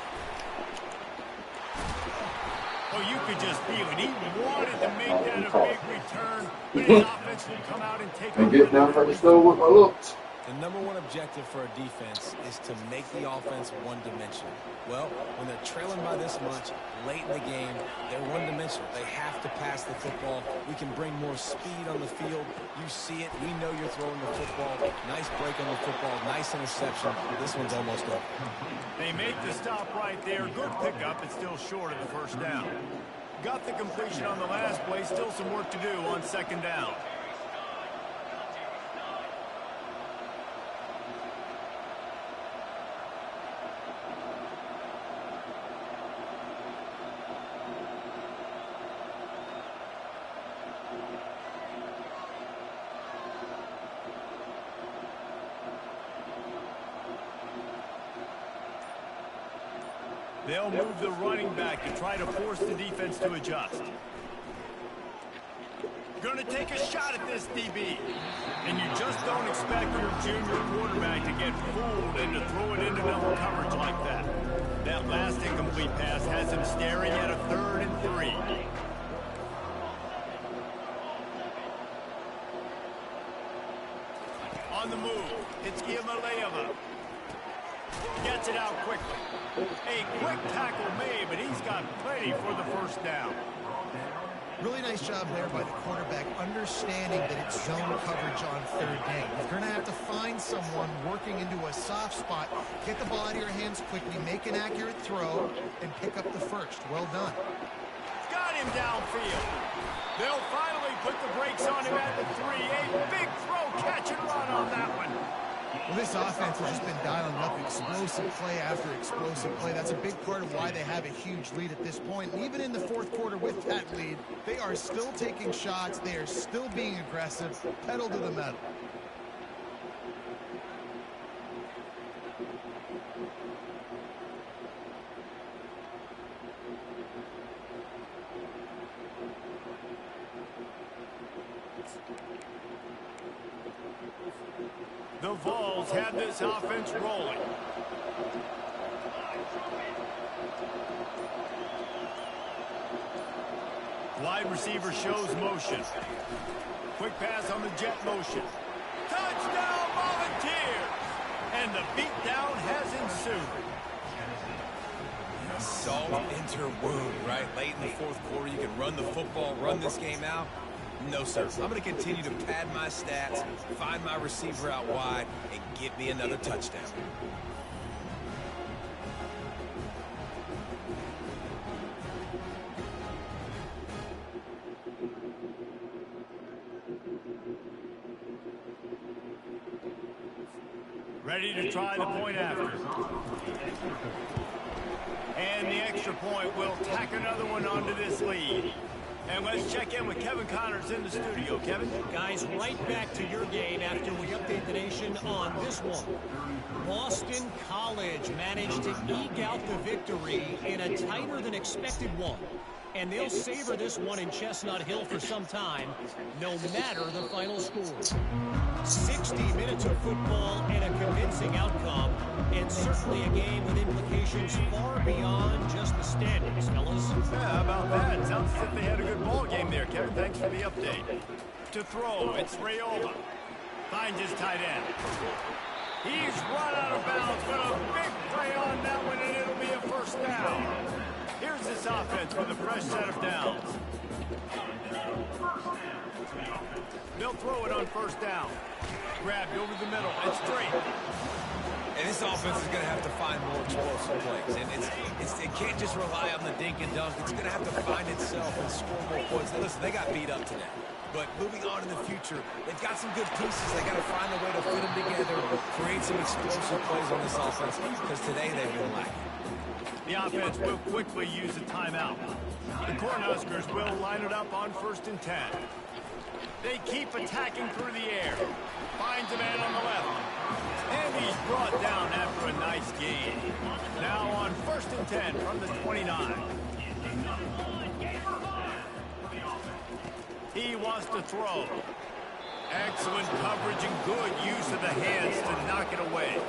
Oh, you could just feel it. He wanted to make that a big return, but his offense will come out and take And get down for the stove with my looks. The number one objective for a defense is to make the offense one-dimensional. Well, when they're trailing by this much late in the game, they're one-dimensional. They have to pass the football. We can bring more speed on the field. You see it. We know you're throwing the football. Nice break on the football. Nice interception. This one's almost over. They make the stop right there. Good pickup. It's still short of the first down. Got the completion on the last play. Still some work to do on second down. They'll move the running back to try to force the defense to adjust. Going to take a shot at this DB. And you just don't expect your junior quarterback to get fooled and to throw it into double coverage like that. That last incomplete pass has him staring at a 3rd and 3. On the move, it's Giamaleava. Gets it out quickly. A quick tackle made, but he's got plenty for the first down. Really nice job there by the quarterback, understanding that it's zone coverage on 3rd down. You're going to have to find someone working into a soft spot, get the ball out of your hands quickly, make an accurate throw, and pick up the first. Well done. Got him downfield. They'll finally put the brakes on him at the 3. A big throw, catch and run on that one. Well, this offense has just been dialing up explosive play after explosive play. That's a big part of why they have a huge lead at this point. And even in the 4th quarter with that lead, they are still taking shots. They are still being aggressive. Pedal to the metal. The Vols have this offense rolling. Wide receiver shows motion. Quick pass on the jet motion. Touchdown, Volunteers! And the beatdown has ensued. Salt enter wound, right? Late in the 4th quarter, you can run the football, run this game out. No, sir. I'm going to continue to pad my stats, find my receiver out wide, and get me another touchdown. Ready to try the point after. And the extra point will tack another one onto this lead. And let's check in with Kevin Connors in the studio. Kevin? Guys, right back to your game after we update the nation on this one. Boston College managed to eke out the victory in a tighter than expected one. And they'll savor this one in Chestnut Hill for some time, no matter the final score. 60 minutes of football and a convincing outcome, and certainly a game with implications far beyond just the standings, fellas. Yeah, how about that? Sounds as if they had a good ball game there, Kevin. Thanks for the update. To throw, it's Rayola. Finds his tight end. He's run out of bounds, but a big play on that one, and it'll be a first down. Here's this offense with a fresh set of downs. They'll throw it on first down. Grabbed over the middle. It's straight. And this offense is going to have to find more explosive plays. And it can't just rely on the dink and dunk. It's going to have to find itself and score more points. Now, listen, they got beat up today. But moving on in the future, they've got some good pieces. They got to find a way to fit them together, create some explosive plays on this offense, because today they've been lacking. The offense will quickly use a timeout. The Cornhuskers will line it up on 1st and 10. They keep attacking through the air. Finds a man on the left. And he's brought down after a nice gain. Now on 1st and 10 from the 29. He wants to throw. Excellent coverage and good use of the hands to knock it away.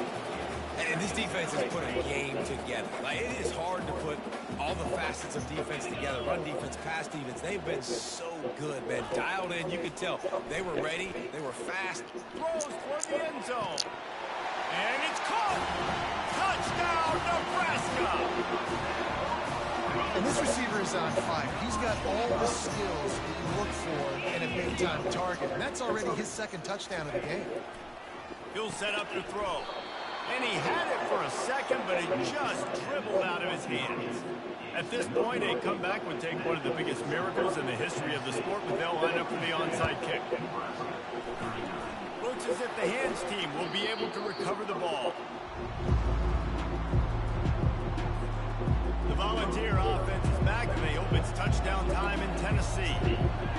And this defense has put a game together. Like, it is hard to put all the facets of defense together. Run defense, pass defense. They've been so good, man. Dialed in. You could tell they were ready. They were fast. Throws toward the end zone. And it's caught. Touchdown, Nebraska. And this receiver is on fire. He's got all the skills that you look for in a big-time target. And that's already his second touchdown of the game. He'll set up to throw. And he had it for a second, but it just dribbled out of his hands. At this point, a comeback would take one of the biggest miracles in the history of the sport, but they'll line up for the onside kick. Looks as if the hands team will be able to recover the ball. The Volunteer offense is back, and they hope it's touchdown time in Tennessee.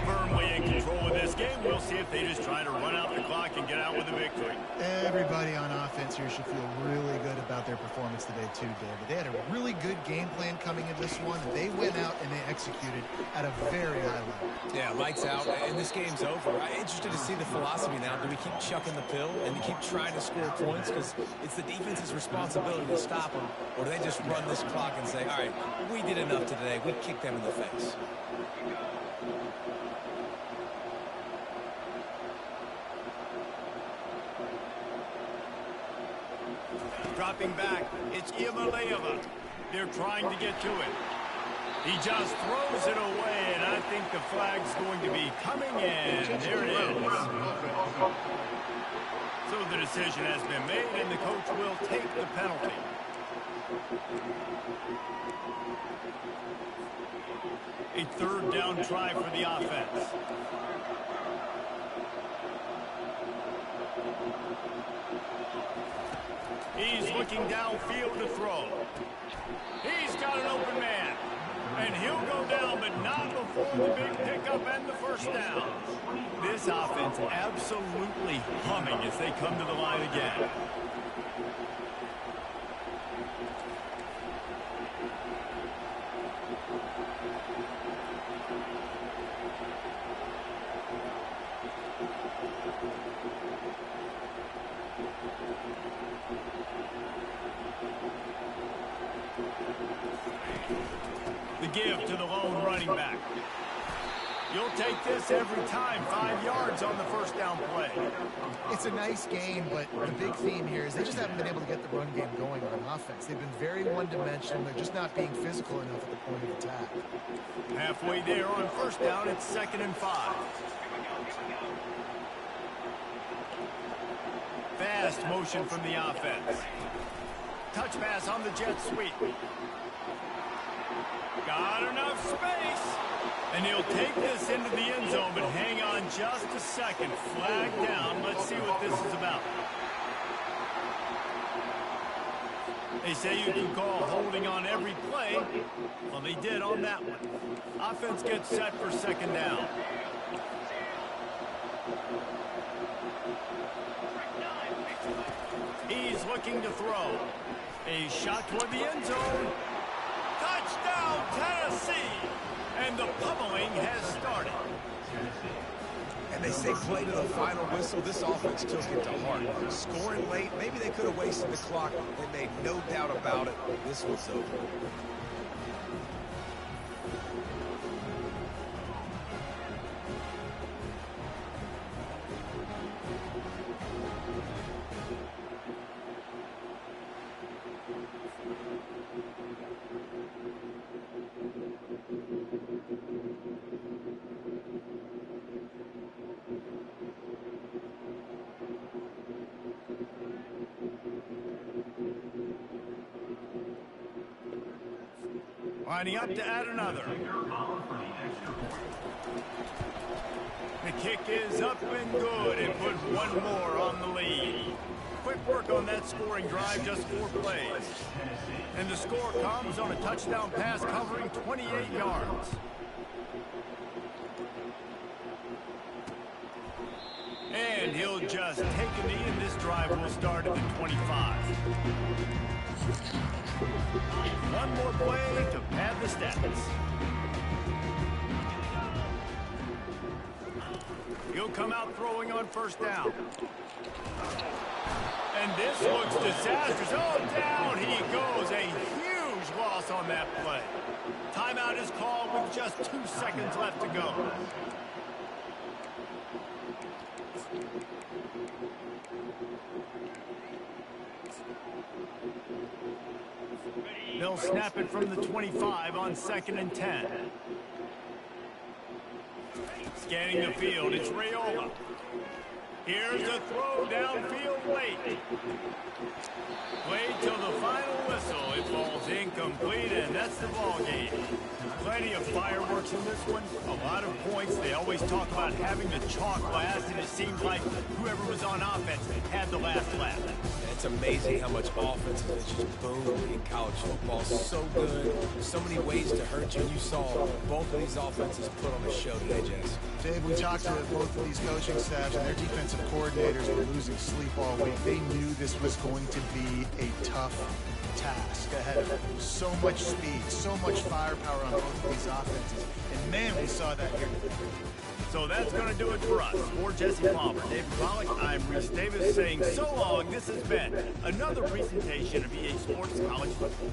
Firmly in control of this game. We'll see if they just try to run out the clock and get out with a victory. Everybody on offense here should feel really good about their performance today too, David. They had a really good game plan coming in this one. They went out and they executed at a very high level. Yeah, lights out, and this game's over. I'm interested to see the philosophy now. Do we keep chucking the pill and keep trying to score points? Because it's the defense's responsibility to stop them. Or do they just run this clock and say, all right, we did enough today. We kicked them in the face. Dropping back, it's Iamaleava. They're trying to get to it. He just throws it away, and I think the flag's going to be coming in. There it is. So the decision has been made, and the coach will take the penalty. A third down try for the offense. He's looking downfield to throw. He's got an open man. And he'll go down, but not before the big pickup and the first down. This offense absolutely humming as they come to the line again. The give to the lone running back. You'll take this every time. 5 yards on the first down play. It's a nice game, but the big theme here is they just haven't been able to get the run game going on offense. They've been very one-dimensional. They're just not being physical enough at the point of attack. Halfway there on first down, it's 2nd and 5. Fast motion from the offense. Touch pass on the jet sweep. Got enough space. And he'll take this into the end zone, but hang on just a second. Flag down. Let's see what this is about. They say you can call holding on every play. Well, they did on that one. Offense gets set for 2nd down. He's looking to throw. A shot toward the end zone. Touchdown, Tennessee! And the pummeling has started. And they say play to the final whistle. This offense took it to heart. Scoring late, maybe they could have wasted the clock. They made no doubt about it. This was over. Lining up to add another. The kick is up and good and put one more on the lead. Quick work on that scoring drive, just 4 plays. And the score comes on a touchdown pass covering 28 yards. And he'll just take a knee, and this drive will start at the 25. One more play to pad the stats. He'll come out throwing on first down. And this looks disastrous. Oh, down he goes. A huge loss on that play. Timeout is called with just 2 seconds left to go. They'll snap it from the 25 on 2nd and 10. Scanning the field, it's Raiola. Here's a throw downfield late. Played till the final whistle. It falls incomplete, and that's the ball game. Plenty of fireworks in this one. A lot of points. They always talk about having the chalk last, and it seems like whoever was on offense had the last laugh. It's amazing how much offense has just boomed in college football. So good. So many ways to hurt you. You saw both of these offenses put on a show today, Jess. Dave, we talked to both of these coaching staffs, and their defensive coordinators were losing sleep all week. They knew this was going to be a tough task ahead of them. So much speed, so much firepower on both of these offenses. And man, we saw that here today. So that's going to do it for us. For Jesse Palmer, David Pollack, I'm Reese Davis saying so long. This has been another presentation of EA Sports College Football.